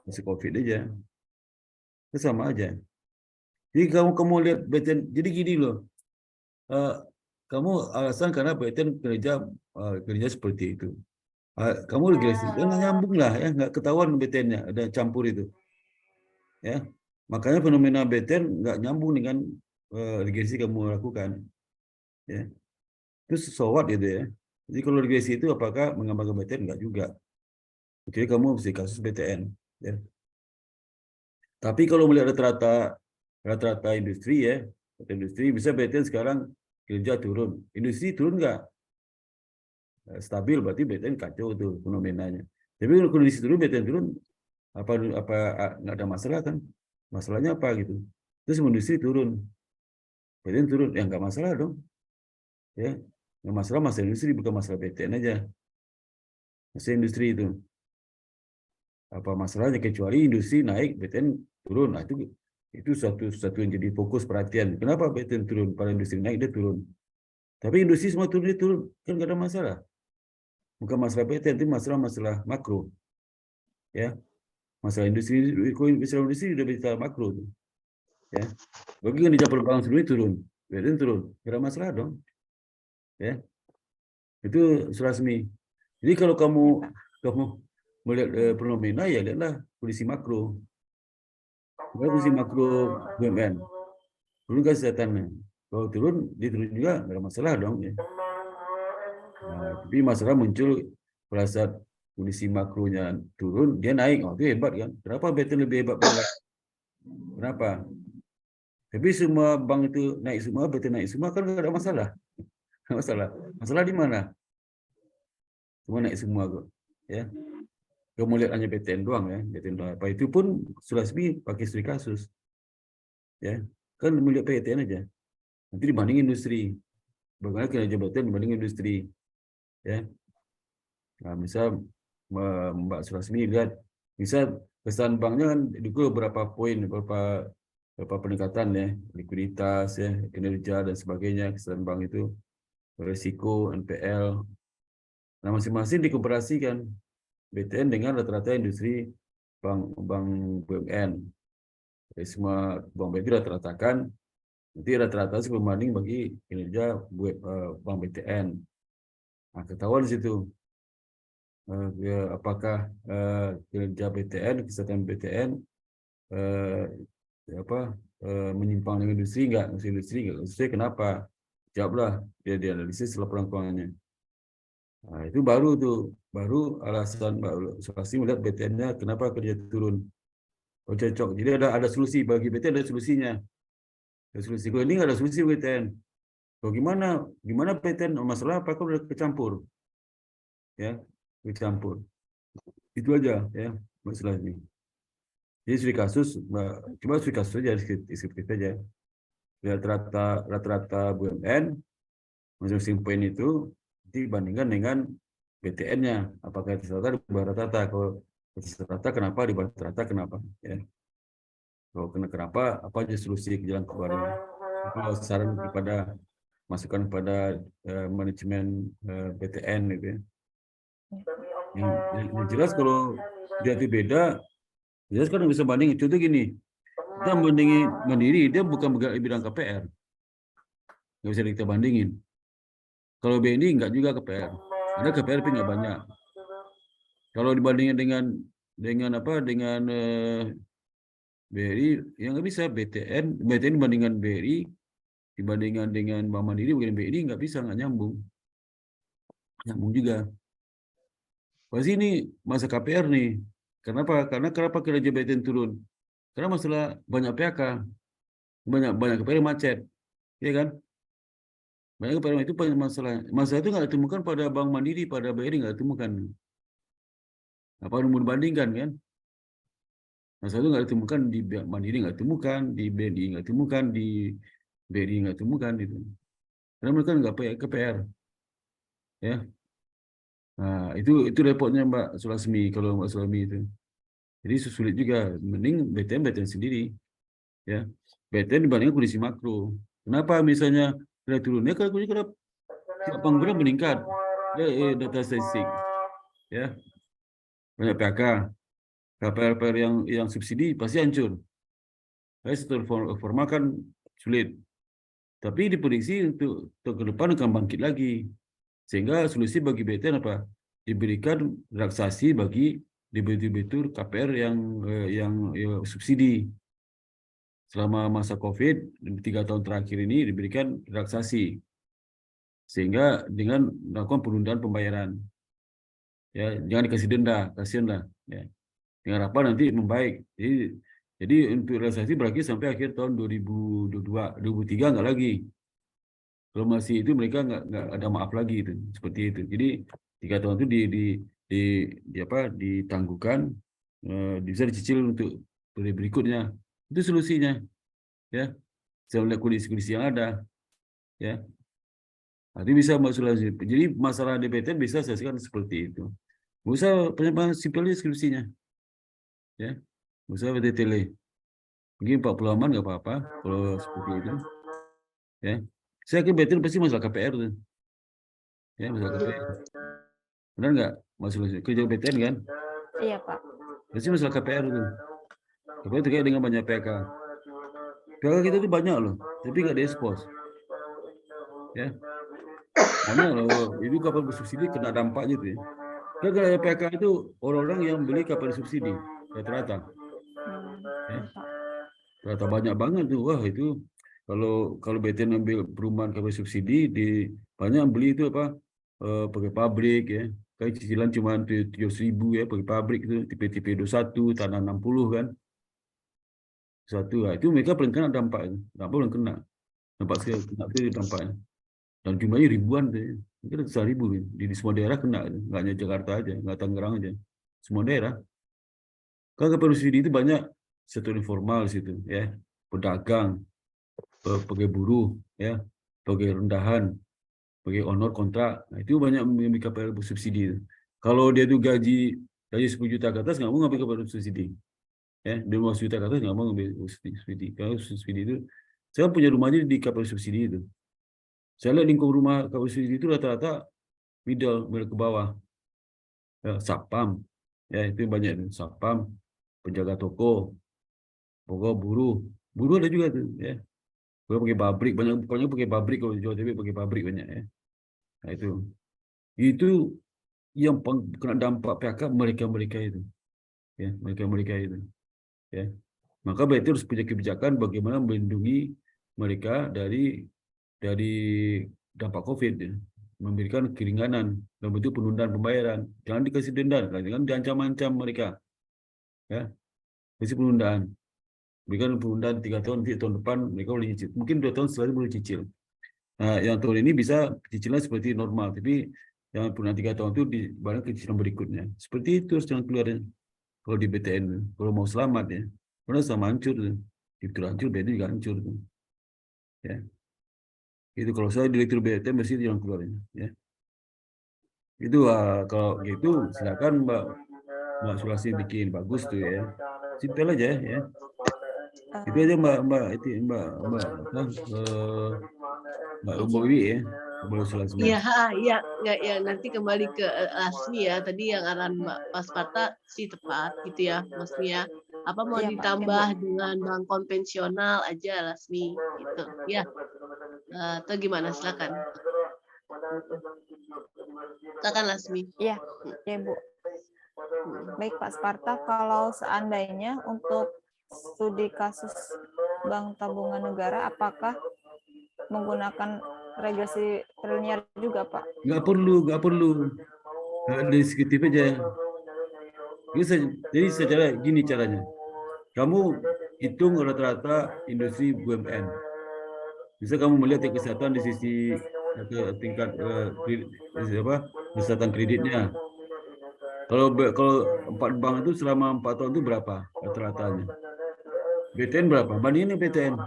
Speaker 4: masih COVID aja. Itu sama aja. Jadi kamu lihat BTN, jadi gini loh. Kamu alasan karena BTN kerja seperti itu. Kamu regresi, ya nggak nyambung lah ya, nggak ketahuan BTN-nya ada campur itu, ya. Makanya fenomena BTN nggak nyambung dengan regresi kamu lakukan, ya. Itu so what gitu ya. Jadi kalau regresi itu apakah menggambarkan BTN nggak juga. Jadi kamu mesti kasus BTN, ya. Tapi kalau melihat rata-rata industri ya, industri bisa BTN sekarang kerja turun, industri turun nggak? Stabil berarti BTN kacau tuh fenomenanya. Tapi kalau kondisi turun, BTN turun, apa nggak ada masalah kan? Masalahnya apa gitu? Terus industri turun, BTN turun, ya nggak masalah dong, ya. Yang masalah industri, bukan masalah BTN aja. Masalah industri itu apa masalahnya, kecuali industri naik, BTN turun. Nah, itu satu yang jadi fokus perhatian. Kenapa BTN turun? Pada industri naik dia turun. Tapi industri semua turun, dia turun, kan nggak ada masalah. Bukan masalah BTN, itu masalah makro, ya. Masalah industri, masalah industri udah bicara makro tuh, ya. Bagi yang di campur bank sebelumnya turun, BTN turun, nggak ada masalah dong, ya. Itu Sulasmi. Jadi kalau kamu melihat fenomena, ya lihatlah kondisi makro. Kondisi makro BUMN. Turun kesehatannya. Kalau turun, dia turun juga, nggak ada masalah dong, ya. Nah, tapi masalah muncul pada saat kondisi makronya turun, dia naik. Oh, itu hebat kan? Kenapa BTN lebih hebat pada lain? Kenapa? Tapi semua bank itu naik semua, BTN naik semua, kan nggak ada masalah. Nggak masalah. Masalah di mana? Semua naik semua kok, ya. Kamu lihat hanya BTN doang ya, BTN doang. Apa itu pun Sulasmi pakai studi kasus, ya. Kan melihat BTN aja. Nanti dibanding industri. Bagaimana kinerja BTN dibanding industri, ya. Nah, misal Mbak Sulasmi lihat, misal kesan banknya kan itu beberapa poin, beberapa peningkatan ya, likuiditas ya, kinerja dan sebagainya, kesan bank itu, risiko, NPL. Nah, masing-masing dikompilasikan BTN dengan rata-rata industri bank BUMN. Jadi semua bank BTN rata-ratakan, nanti rata-rata pembanding bagi kinerja bank BTN. Nah, ketahuan di situ apakah kinerja BTN, kesehatan BTN menyimpang dengan industri nggak? Industri nggak sesuai, kenapa? Jawablah, dia dianalisis laporan keuangannya. Nah, itu baru alasan Mbak Sulasmi melihat BTN-nya kenapa kerja turun. Oh, cocok. Jadi ada solusi bagi BTN, ada solusinya. Ada solusi. Kalau ini nggak ada solusi BTN. Kalau gimana BTN? Masalah apa? Kalau udah kecampur, ya, kecampur. Itu aja, ya, Mbak Sulasmi. Jadi studi kasus, coba studi kasus aja, deskriptif aja. Rata-rata BUMN, masing-masing poin itu dibandingkan dengan BTN-nya. Apakah rata-rata di bawah rata-rata? Kalau rata-rata kenapa, di bawah rata-rata kenapa? Ya. Kalau kenapa, apa aja solusi ke jalan keluarnya? Kalau saran kepada masukan kepada manajemen BTN gitu ya. Yang jelas kalau dia itu beda, jelas kan bisa bandingin. Contoh gini, kita bandingin Mandiri, dia bukan bergerak di bidang KPR, nggak bisa kita bandingin. Kalau BNI nggak juga KPR, ada KPR tapi nggak banyak. Kalau dibandingin dengan BRI, yang nggak bisa. BTN dibandingkan BRI, dibandingkan dengan Bank Mandiri, bukan BRI, nggak bisa, nggak nyambung juga. Pasti ini masa KPR nih. Kenapa? Kenapa kinerja BTN turun? Karena masalah banyak PHK, banyak KPR macet, ya kan? Banyak KPR itu banyak masalah. Masalah itu nggak ditemukan pada Bank Mandiri, pada BRI nggak ditemukan. Apa mau dibandingkan kan? Masalah itu nggak ditemukan di Bank Mandiri, nggak ditemukan di BNI, nggak ditemukan di BRI, nggak ditemukan gitu. Karena mereka nggak KPR, ya. Nah, itu repotnya Mbak Sulasmi, kalau Mbak Sulasmi itu. Jadi sulit juga. Mending BTN sendiri, ya. BTN dibandingkan kondisi makro. Kenapa misalnya nilai turunnya? Karena tiap penggunaan meningkat. Data statistik, ya. Banyak PHK, KPR yang subsidi pasti hancur. Sektor formal kan sulit. Tapi diprediksi untuk ke depan akan bangkit lagi. Sehingga solusi bagi BTN apa? Diberikan relaksasi bagi debitur KPR yang subsidi. Selama masa COVID 3 tahun terakhir ini diberikan relaksasi, sehingga dengan melakukan penundaan pembayaran, ya jangan dikasih denda, kasihan lah, ya. Dengan harapan nanti membaik. Jadi untuk relaksasi berakhir sampai akhir tahun 2022, 2023 nggak lagi. Kalau masih itu mereka nggak ada maaf lagi itu, seperti itu. Jadi 3 tahun itu ditangguhkan, bisa dicicil untuk periode berikutnya. Itu solusinya, ya. Saya melihat kondisi yang ada, ya. Nanti bisa masuk lagi. Jadi masalah DPT bisa selesaikan seperti itu. Nggak usah banyak simpelnya skripsinya, ya. Nggak usah detailnya. Mungkin 40 halaman nggak apa-apa kalau seperti itu, ya. Saya yakin BTN pasti masalah KPR tuh, ya, masalah KPR. Benar nggak? Masalah kerja BTN kan?
Speaker 3: Iya, Pak.
Speaker 4: Pasti masalah KPR tuh. KPR terkait dengan banyak PHK. PHK kita tuh banyak loh, tapi nggak diekspos, ya. Banyak loh, itu kapal bersubsidi kena dampaknya tuh, ya. Kan kalau PHK itu orang-orang yang beli kapal subsidi rata-rata, ya. Rata banyak banget tuh. Wah, itu kalau BTN ambil perumahan kapal subsidi, banyak beli itu apa, pakai pabrik, ya. Kayak cicilan cuma 700.000 ya, pakai pabrik itu tipe 21 tanah 60 kan. Satu, itu mereka paling kena dampaknya. Paling kena dampak sekali, kena itu dampaknya. Dan jumlahnya ribuan tuh, ya. Mungkin ratusan ribu ya. Di semua daerah kena, nggak hanya Jakarta aja, nggak Tangerang aja, semua daerah. Kan kapal subsidi itu banyak sektor informal di situ, ya, pedagang, pegawai buruh, ya, pegawai rendahan, pegawai honor kontrak. Nah, itu banyak mengambil kapal subsidi. Kalau dia tuh gaji 10 juta ke atas nggak mau ngambil kapal subsidi, ya. Di 15 juta ke atas nggak mau ngambil subsidi. Kalau subsidi itu, saya punya rumahnya di kapal subsidi itu. Saya lihat lingkup rumah kapal subsidi itu rata-rata middle ke bawah, ya, satpam, ya, itu banyak itu. Satpam, penjaga toko, pokok buruh ada juga tuh, ya. Gue pakai pabrik, pokoknya pakai pabrik, kalau jual TV pakai pabrik banyak, ya. Nah, itu yang kena dampak PHK mereka itu, ya, mereka itu, ya. Maka berarti harus punya kebijakan bagaimana melindungi mereka dari dampak COVID, ya. Memberikan keringanan dalam bentuk penundaan pembayaran, jangan dikasih denda, jangan diancam-ancam mereka, ya. Kasih penundaan, berikan penundaan 3 tahun, nanti tahun depan mereka boleh cicil, mungkin 2 tahun setelah itu boleh cicil. Nah, yang tahun ini bisa cicilan seperti normal, tapi yang penundaan 3 tahun itu dibanding cicilan berikutnya. Seperti itu harus jangan keluarnya. Kalau di BTN, kalau mau selamat, ya, karena sama hancur, itu hancur, BTN juga hancur, ya. Itu kalau saya direktur BTN mesti jangan keluarnya, ya. Itu kalau gitu silakan Mbak Sulasi bikin bagus tuh, ya. Simpel aja, ya. Itu aja Mbak Wiwi ya. Boleh silakan.
Speaker 1: Iya, iya, ya, nanti kembali ke Lasmi ya. Tadi yang arahan Mbak Pasparta sih tepat gitu ya, Mas Mia. Apa mau
Speaker 3: Iya, Pak. Oke, Bu.
Speaker 1: ditambah dengan bank konvensional aja Lasmi gitu. Ya. Atau gimana? Silakan. Silakan Lasmi.
Speaker 3: Iya, ya Bu. Baik Pak Sparta, kalau seandainya untuk studi kasus Bank Tabungan Negara, apakah menggunakan regresi triliuner juga Pak?
Speaker 4: Nggak perlu. Deskriptif aja. Jadi secara gini caranya. Kamu hitung rata-rata industri BUMN. Bisa kamu melihat kesehatan di sisi tingkat kesehatan kreditnya. Kalau 4 bank itu selama 4 tahun itu berapa rata-ratanya? BTN berapa? Bandingin BTN.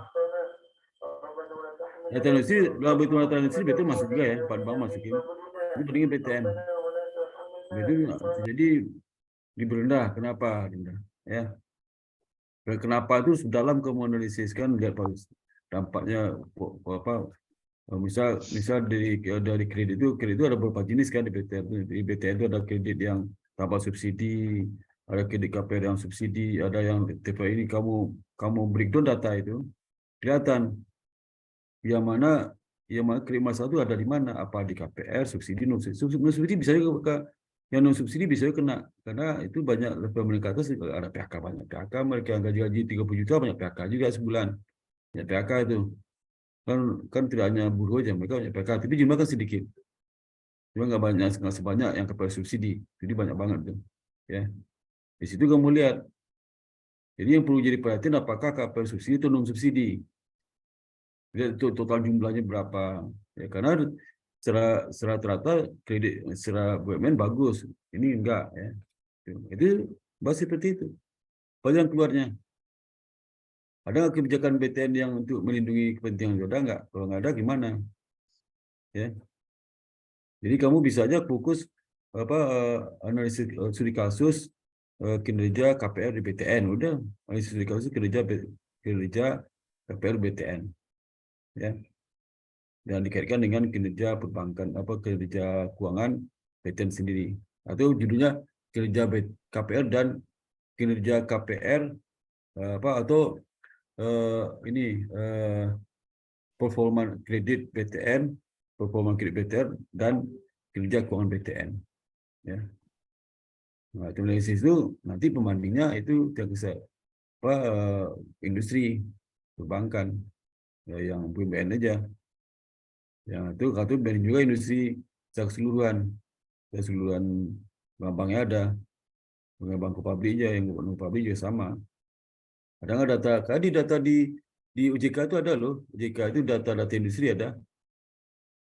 Speaker 4: Ya, industri, dalam hitungan industri BTN masuk juga ya, 4 bank masukin. Itu bandingin BTN. Jadi lebih rendah. Kenapa rendah? Ya. Kenapa itu dalam kamu analisiskan lihat dampaknya apa? Misal dari kredit itu ada beberapa jenis kan di BTN itu. Di BTN itu ada kredit yang tanpa subsidi, ada kredit KPR yang subsidi, ada yang TPA ini kamu breakdown data itu kelihatan yang mana kredit masalah itu ada di mana, apa di KPR, subsidi, non subsidi bisa juga yang non subsidi bisa kena karena itu banyak pemerintah atas ada PHK, banyak PHK, mereka yang gaji 30 juta banyak PHK juga sebulan, banyak PHK itu kan tidak hanya buruh aja, mereka banyak PHK tapi jumlah kan sedikit, cuma nggak sebanyak yang KPR subsidi, jadi banyak banget tuh ya. Di situ kamu lihat, jadi yang perlu jadi perhatian apakah KPR subsidi atau non subsidi, lihat itu total jumlahnya berapa ya, karena secara rata kredit secara BUMN bagus, ini enggak ya. Itu bahas seperti itu. Apa yang keluarnya? Ada nggak kebijakan BTN yang untuk melindungi kepentingan Jodoh? Enggak. Kalau nggak ada gimana? Ya. Jadi kamu bisa aja fokus analisis studi kasus kinerja KPR di BTN, udah analisis studi kasus kinerja KPR BTN. Ya. Dan dikaitkan dengan kinerja perbankan kinerja keuangan BTN sendiri, atau judulnya kinerja KPR dan kinerja KPR performa kredit BTN, dan kinerja keuangan BTN ya. Nah, analisis itu nanti pembandingnya itu industri perbankan ya, yang BUMN aja. Yang itu banding juga industri secara keseluruhan bank-banknya ada, bank pabrik aja, yang bank pabrik juga sama. Ada nggak data di OJK itu ada loh, OJK itu data industri ada,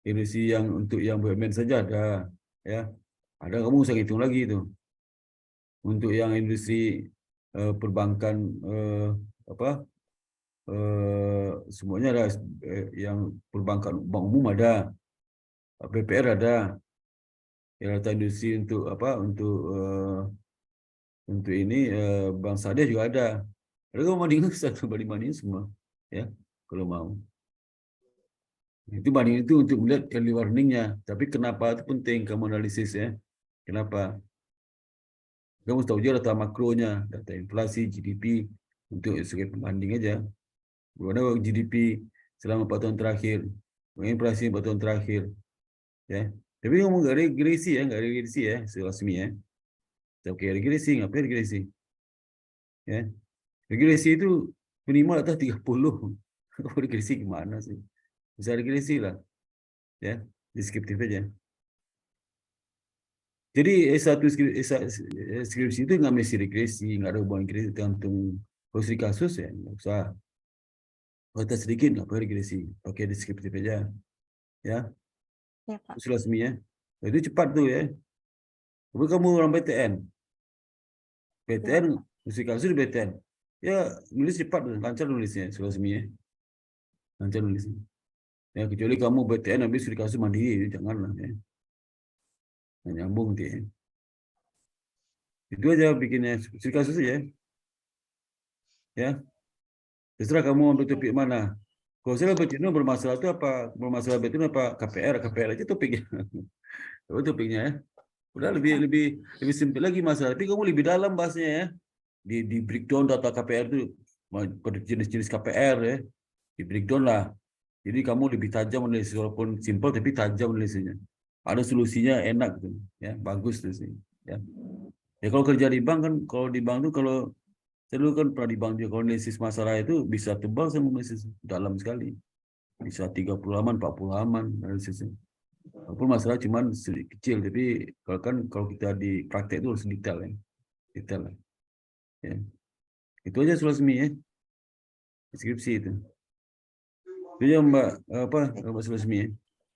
Speaker 4: industri yang untuk yang BUMN saja ada, ya. Ada, kamu usah hitung lagi itu. Untuk yang industri perbankan semuanya ada, yang perbankan bank umum ada, BPR ada, ya data industri untuk untuk ini Bank Syariah juga ada. Kalau mau bandingin semua, ya kalau mau. Itu banding itu untuk melihat early warningnya. Tapi kenapa itu penting kamu analisis ya? Kenapa? Kamu tahu juga data makronya, data inflasi, GDP untuk sebagai pembanding aja. Bagaimana GDP selama 4 tahun terakhir, inflasi 4 tahun terakhir, ya. Tapi ngomong nggak regresi ya, selasmi ya. Oke, regresi, ngapain regresi? Ya, regresi itu minimal atas 30. Regresi gimana sih? Bisa regresi lah, ya, deskriptif aja. Jadi skripsi itu nggak mesti regresi, nggak ada hubungan regresi, tergantung posisi kasus ya, nggak usah. Kalau sedikit nggak perlu regresi, oke deskriptif aja, ya.
Speaker 3: Ya, Pak.
Speaker 4: Resmi ya, itu cepat tuh ya. Tapi kamu orang BTN, posisi kasus di BTN, ya nulis cepat, lancar nulisnya, resmi ya, lancar nulisnya. Ya kecuali kamu BTN habis studi kasus mandiri, janganlah ya. Nggak nyambung dia. Itu aja bikinnya studi kasus aja. Ya. Terserah kamu ambil topik mana. Kalau saya Betino bermasalah itu apa? Bermasalah Betino apa KPR aja topiknya. Apa topiknya ya? Udah lebih simpel lagi masalah. Tapi kamu lebih dalam bahasnya ya. Di breakdown data KPR itu pada jenis-jenis KPR ya. Di breakdown lah. Jadi kamu lebih tajam analisis walaupun simpel tapi tajam analisisnya. Ada solusinya enak tuh, ya bagus tuh sih. Ya. Ya kalau kerja di bank kan, kalau di bank tuh kalau saya dulu kan pernah di bank juga, kalau analisis masalah itu bisa tebal sama analisis dalam sekali. Bisa 30 halaman, 40 halaman analisisnya. Walaupun masalah cuma sedikit kecil, tapi kalau kita di praktek itu harus detail ya. Detail lah. Ya. Itu aja Sulasmi ya. Deskripsi itu. Itu ya Mbak Mbak Sulasmi ya.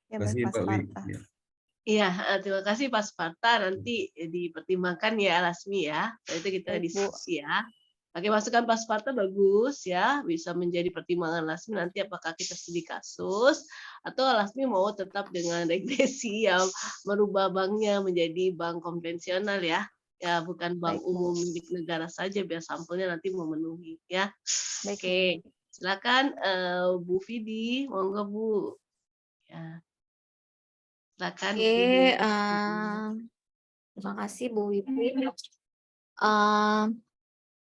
Speaker 3: Ya,
Speaker 4: Terima kasih
Speaker 3: baik,
Speaker 4: Mbak
Speaker 3: Pak
Speaker 4: Wi.
Speaker 3: Sparta.
Speaker 4: Ya.
Speaker 1: Iya, terima kasih Pak Sparta. Nanti dipertimbangkan ya Lasmi ya. Itu kita
Speaker 3: Baik, Bu.
Speaker 1: diskusi ya. Oke, masukan Pak Sparta bagus ya, bisa menjadi pertimbangan Lasmi nanti apakah kita studi kasus atau Lasmi mau tetap dengan regresi yang merubah banknya menjadi bank konvensional ya. Ya, bukan bank
Speaker 3: Baik, Bu.
Speaker 1: umum milik negara saja biar sampelnya nanti memenuhi ya.
Speaker 3: Baik, Bu.
Speaker 1: Oke, silakan Bu Vidi, monggo Bu. Ya. Silakan Bu
Speaker 5: Oke,
Speaker 1: Vidi.
Speaker 5: terima kasih Bu Wiwi.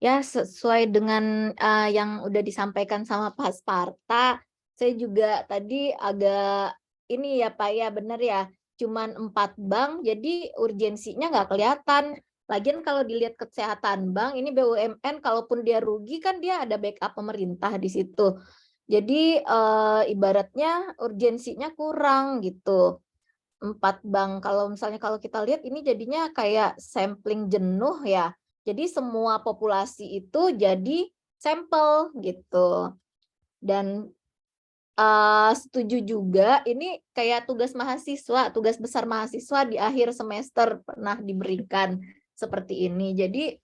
Speaker 5: Ya, sesuai dengan yang udah disampaikan sama Pak Sparta, saya juga tadi agak ini ya Pak ya, benar ya, cuman 4 bank, jadi urgensinya nggak kelihatan. Lagian kalau dilihat kesehatan bank, ini BUMN, kalaupun dia rugi kan dia ada backup pemerintah di situ. Jadi ibaratnya urgensinya kurang gitu. 4 bank, kalau misalnya kalau kita lihat ini jadinya kayak sampling jenuh ya. Jadi semua populasi itu jadi sampel gitu. Dan setuju juga ini kayak tugas mahasiswa, tugas besar mahasiswa di akhir semester pernah diberikan seperti ini. Jadi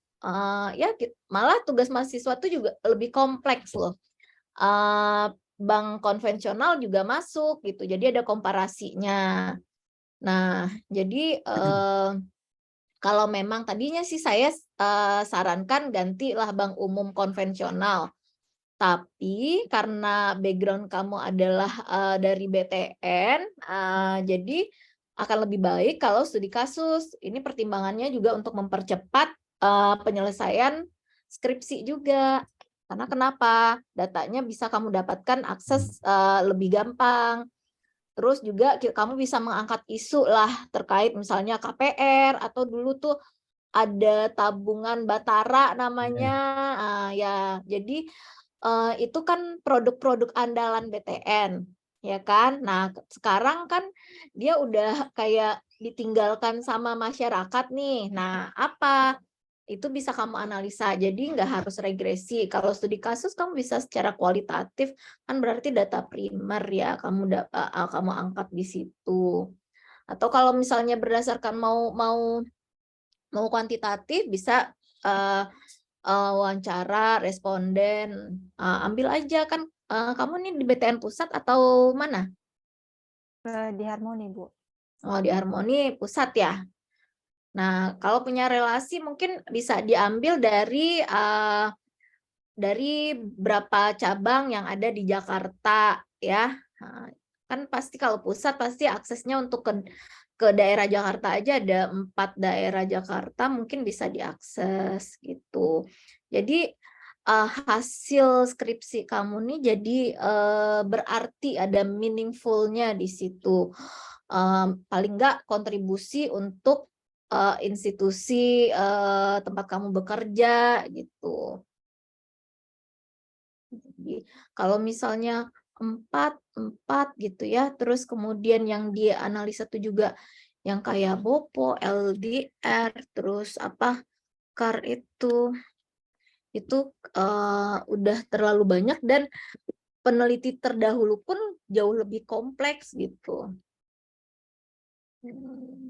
Speaker 5: ya malah tugas mahasiswa itu juga lebih kompleks loh. Bank konvensional juga masuk gitu. Jadi ada komparasinya. Nah, jadi kalau memang tadinya sih saya sarankan gantilah bank umum konvensional. Tapi karena background kamu adalah dari BTN, jadi akan lebih baik kalau studi kasus. Ini pertimbangannya juga untuk mempercepat penyelesaian skripsi juga. Karena kenapa? Datanya bisa kamu dapatkan akses lebih gampang. Terus juga kamu bisa mengangkat isu lah terkait misalnya KPR atau dulu tuh ada tabungan Batara namanya. Ya, jadi itu kan produk-produk andalan BTN, ya kan? Nah, sekarang kan dia udah kayak ditinggalkan sama masyarakat nih. Nah, apa? Itu bisa kamu analisa. Jadi nggak harus regresi. Kalau studi kasus kamu bisa secara kualitatif, kan berarti data primer ya kamu angkat di situ. Atau kalau misalnya berdasarkan mau kuantitatif bisa wawancara responden. Ambil aja kan kamu nih di BTN Pusat atau mana?
Speaker 3: Di Harmoni, Bu.
Speaker 5: Oh, di Harmoni Pusat ya. Nah, kalau punya relasi mungkin bisa diambil dari berapa cabang yang ada di Jakarta ya. Nah, kan pasti kalau pusat pasti aksesnya untuk ke daerah Jakarta aja ada 4 daerah Jakarta mungkin bisa diakses gitu. Jadi hasil skripsi kamu nih jadi berarti ada meaningful-nya di situ. Paling enggak kontribusi untuk institusi tempat kamu bekerja gitu. Jadi kalau misalnya 4 gitu ya, terus kemudian yang dia analisa itu juga yang kayak BOPO, LDR, terus apa CAR itu udah terlalu banyak dan peneliti terdahulu pun jauh lebih kompleks gitu.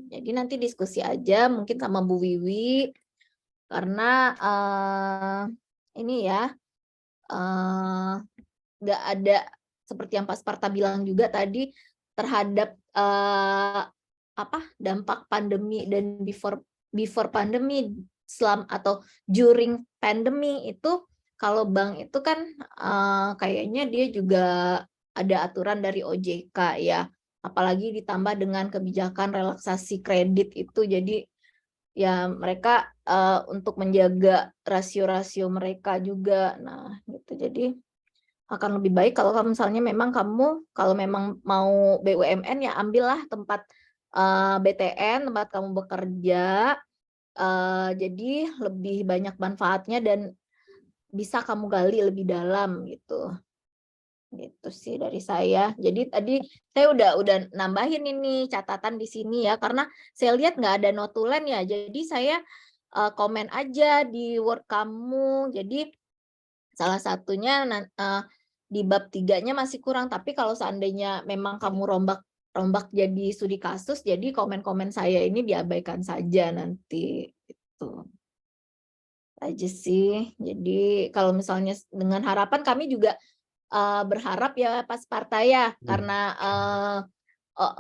Speaker 5: Jadi nanti diskusi aja mungkin sama Bu Wiwi karena ini ya nggak ada seperti yang Pak Sparta bilang juga tadi terhadap dampak pandemi dan before pandemi atau during pandemi itu kalau bank itu kan kayaknya dia juga ada aturan dari OJK ya, apalagi ditambah dengan kebijakan relaksasi kredit itu, jadi ya mereka untuk menjaga rasio-rasio mereka juga. Nah, gitu. Jadi akan lebih baik kalau misalnya memang kamu kalau memang mau BUMN ya ambillah tempat BTN, tempat kamu bekerja. Jadi lebih banyak manfaatnya dan bisa kamu gali lebih dalam gitu. Gitu sih dari saya. Jadi tadi saya udah nambahin ini catatan di sini ya, karena saya lihat nggak ada notulen ya. Jadi saya komen aja di Word kamu. Jadi salah satunya di bab 3-nya masih kurang, tapi kalau seandainya memang kamu rombak jadi studi kasus, jadi komen-komen saya ini diabaikan saja nanti gitu. Aja sih. Jadi kalau misalnya dengan harapan kami juga berharap ya Pak Sparta ya, karena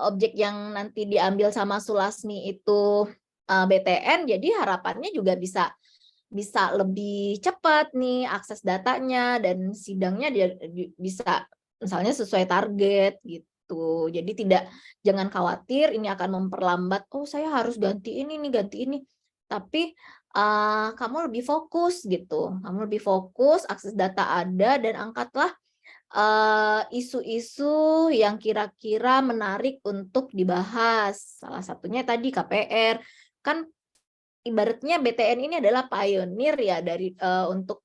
Speaker 5: objek yang nanti diambil sama Sulasmi itu BTN, jadi harapannya juga bisa lebih cepat nih akses datanya dan sidangnya dia bisa misalnya sesuai target gitu. Jadi jangan khawatir ini akan memperlambat, oh saya harus ganti ini nih, ganti ini. Tapi kamu lebih fokus gitu. Kamu lebih fokus, akses data ada, dan angkatlah isu-isu yang kira-kira menarik untuk dibahas. Salah satunya tadi KPR. Kan ibaratnya BTN ini adalah pionir ya dari untuk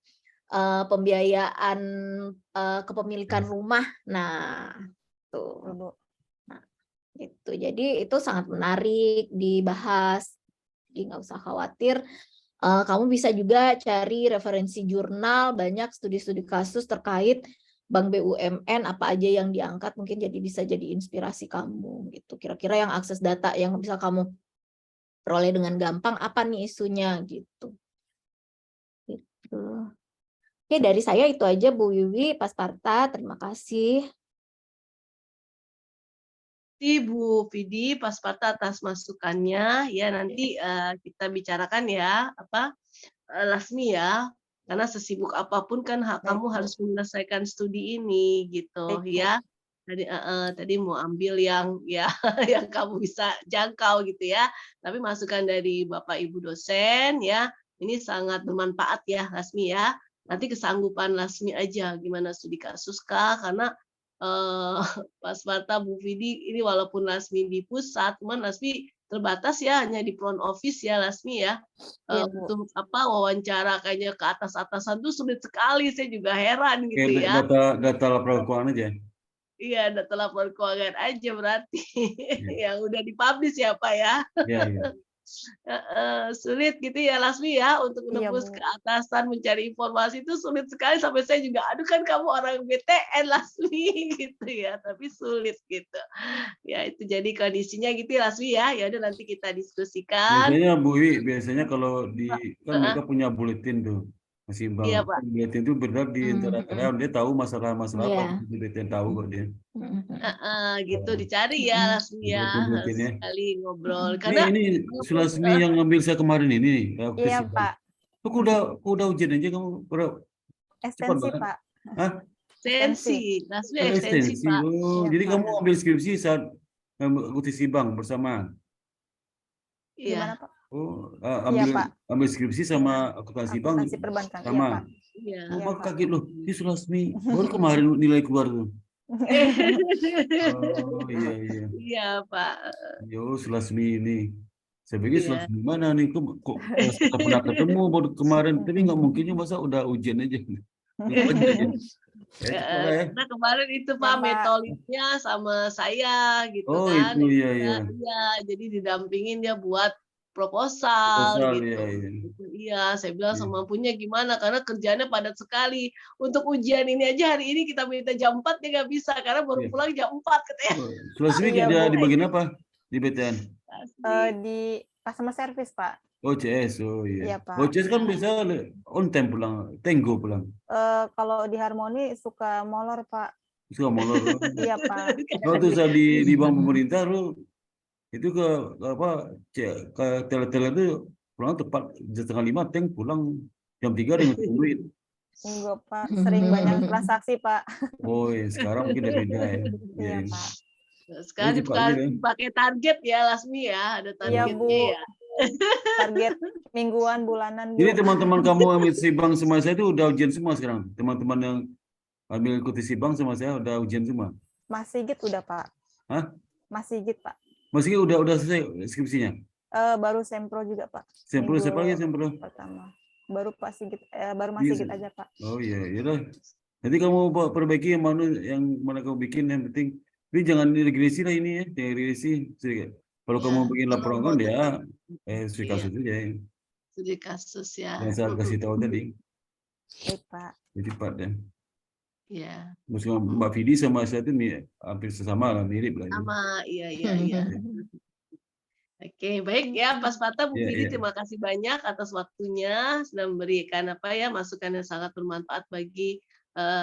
Speaker 5: pembiayaan kepemilikan rumah. Nah, tuh. Nah, gitu. Jadi itu sangat menarik dibahas. Jadi nggak usah khawatir. Kamu bisa juga cari referensi jurnal, banyak studi-studi kasus terkait Bank BUMN, apa aja yang diangkat, mungkin bisa jadi inspirasi kamu gitu. Kira-kira yang akses data yang bisa kamu peroleh dengan gampang apa nih isunya gitu. Gitu. Oke, dari saya itu aja Bu Wiwi, Pak Sparta, terima kasih.
Speaker 1: Bu Vidi, Pak Sparta atas masukannya. Ya nanti kita bicarakan ya Lasmi ya, karena sesibuk apapun kan kamu harus menyelesaikan studi ini gitu ya. Tadi mau ambil yang ya yang kamu bisa jangkau gitu ya. Tapi masukan dari Bapak Ibu dosen ya, ini sangat bermanfaat ya Lasmi ya. Nanti kesanggupan Lasmi aja gimana studi kasus kah, karena Pak Sparta, Bu Vidi ini walaupun Lasmi di pusat, cuman Lasmi terbatas ya hanya di front office ya Lasmi ya. Untuk wawancara kayaknya ke atas-atasan tuh sulit sekali, saya juga heran gitu ya.
Speaker 4: Data laporan keuangan aja.
Speaker 1: Iya, data laporan keuangan aja berarti yang udah dipublish ya Pak ya.
Speaker 4: Iya.
Speaker 1: Sulit gitu ya Lasmi ya untuk menembus ke atasan mencari informasi itu sulit sekali, sampai saya juga aduh kan kamu orang BTN Lasmi gitu ya, tapi sulit gitu ya. Itu jadi kondisinya gitu ya Lasmi ya. Ya udah nanti kita diskusikan.
Speaker 4: Biasanya Bu Wi, biasanya kalau kan mereka punya buletin tuh masih Bang.
Speaker 1: Iya Pak.
Speaker 4: Buletin itu benar di antara karyawan, dia tahu masalah-masalah apa di BTN tahu kok dia.
Speaker 1: Gitu dicari ya Lasmi ya, sekali ngobrol. Karena
Speaker 4: ini Sulasmi yang ngambil saya kemarin ini.
Speaker 3: Iya Pak.
Speaker 4: Kok udah ujian aja kamu?
Speaker 3: Ekstensi Pak.
Speaker 4: Hah?
Speaker 1: Ekstensi, Lasmi ekstensi Pak.
Speaker 4: Oh, jadi kamu ambil skripsi saat akuntansi bank bersama?
Speaker 1: Iya.
Speaker 4: Oh, ambil skripsi sama akuntansi bank sama.
Speaker 1: Iya.
Speaker 4: Oh, kaget loh, ini Sulasmi baru kemarin nilai keluar tuh. Oh iya.
Speaker 1: Iya Pak.
Speaker 4: Yo, Sulasmi ini. Saya pikir Sulasmi mana nih? Kok kita pernah ketemu baru kemarin, tapi nggak mungkinnya masa udah ujian aja.
Speaker 1: Karena kemarin itu Pak metodenya sama saya gitu kan.
Speaker 4: Oh itu iya.
Speaker 1: Jadi didampingin dia buat proposal gitu. Iya, saya bilang semampunya gimana, karena kerjanya padat sekali. Untuk ujian ini aja hari ini kita minta jam 4 dia nggak bisa karena baru pulang jam 4 katanya.
Speaker 4: Sulasmi kerja di bagian apa di BTN?
Speaker 3: Di customer service Pak.
Speaker 4: Oh CS, oh iya.
Speaker 3: Pak.
Speaker 4: Oh CS kan biasa on time pulang, tenggo pulang.
Speaker 3: Kalau di Harmoni suka molor Pak.
Speaker 4: Suka molor.
Speaker 3: Iya Pak.
Speaker 4: Waktu saya di bank pemerintah itu ke tele itu pulang tepat jam 4:30 pulang jam 3 dengan duit.
Speaker 3: Enggak, Pak. Sering banyak transaksi, Pak.
Speaker 4: Oh, sekarang mungkin udah beda ya.
Speaker 3: Iya, Pak.
Speaker 1: Sekarang
Speaker 4: cepat gitu ya.
Speaker 1: pakai target ya, Lasmi ya, ada
Speaker 3: Iya,
Speaker 1: targetnya
Speaker 3: Bu.
Speaker 1: ya.
Speaker 3: Target mingguan, bulanan, Bu.
Speaker 4: Jadi teman-teman kamu ambil Sibang sama saya itu udah ujian semua sekarang. Teman-teman yang ambil ikuti Sibang sama saya udah ujian semua.
Speaker 3: Mas Sigit udah, Pak.
Speaker 4: Hah?
Speaker 3: Mas Sigit, Pak.
Speaker 4: Meski udah selesai skripsinya.
Speaker 3: Baru sempro juga, Pak.
Speaker 4: Sempro
Speaker 3: Minggu
Speaker 4: siapa lagi sempro?
Speaker 3: pertama. Baru Pak Sigit, baru Mas
Speaker 4: Iya,
Speaker 3: Sigit aja, Pak.
Speaker 4: Oh iya, yaudah. Nanti kamu perbaiki yang mana kamu bikin, yang penting. Tapi jangan regresi lah ini ya, jangan regresi. Kalau
Speaker 1: Ya,
Speaker 4: kamu bikin laporan kan dia studi
Speaker 1: Iya.
Speaker 4: kasus aja ya.
Speaker 1: Studi kasus ya.
Speaker 4: Yang saya kasih tahu tadi,
Speaker 3: Baik, Pak.
Speaker 4: jadi Pak dan
Speaker 1: Ya,
Speaker 4: Meskipun Mbak Vidi sama saya itu hampir sesama lah, mirip lah.
Speaker 1: sama, iya. Oke, baik ya, Pak Sparta, Bu
Speaker 4: Iya,
Speaker 1: Vidi,
Speaker 4: iya.
Speaker 1: terima kasih banyak atas waktunya sudah memberikan masukan yang sangat bermanfaat bagi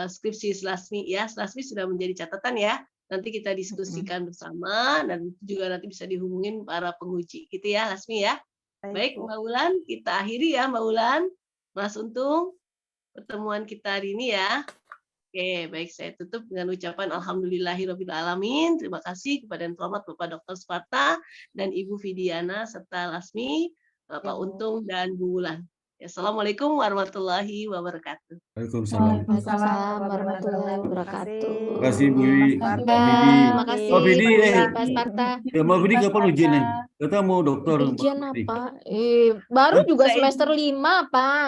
Speaker 1: skripsi Slasmi ya. Slasmi sudah menjadi catatan ya. Nanti kita diskusikan bersama dan juga nanti bisa dihubungin para penguji gitu ya, Lasmi ya. Baik,
Speaker 3: Bu.
Speaker 1: Mbak Ulan, kita akhiri ya, Mbak Ulan. Mas Untung, pertemuan kita hari ini ya. Oke, baik, saya tutup dengan ucapan Alhamdulillahirrahmanirrahim. Terima kasih kepada yang terhormat Bapak Dr. Sparta dan Ibu Vidiana serta Lasmi, Bapak Untung dan Bu Wulan. Assalamualaikum warahmatullahi wabarakatuh.
Speaker 4: Waalaikumsalam.
Speaker 5: Waalaikumsalam warahmatullahi wabarakatuh.
Speaker 4: Terima kasih Bu Vidi.
Speaker 3: Mas
Speaker 4: Pak Vidi.
Speaker 5: Makasih
Speaker 4: Pak Vidi,
Speaker 5: Pak Sparta.
Speaker 4: Ya, Mbak Vidi kapan ujiannya? Kata mau dokter.
Speaker 5: Ujian
Speaker 4: Mbak Vidi.
Speaker 5: apa? Baru juga semester 5, Pak.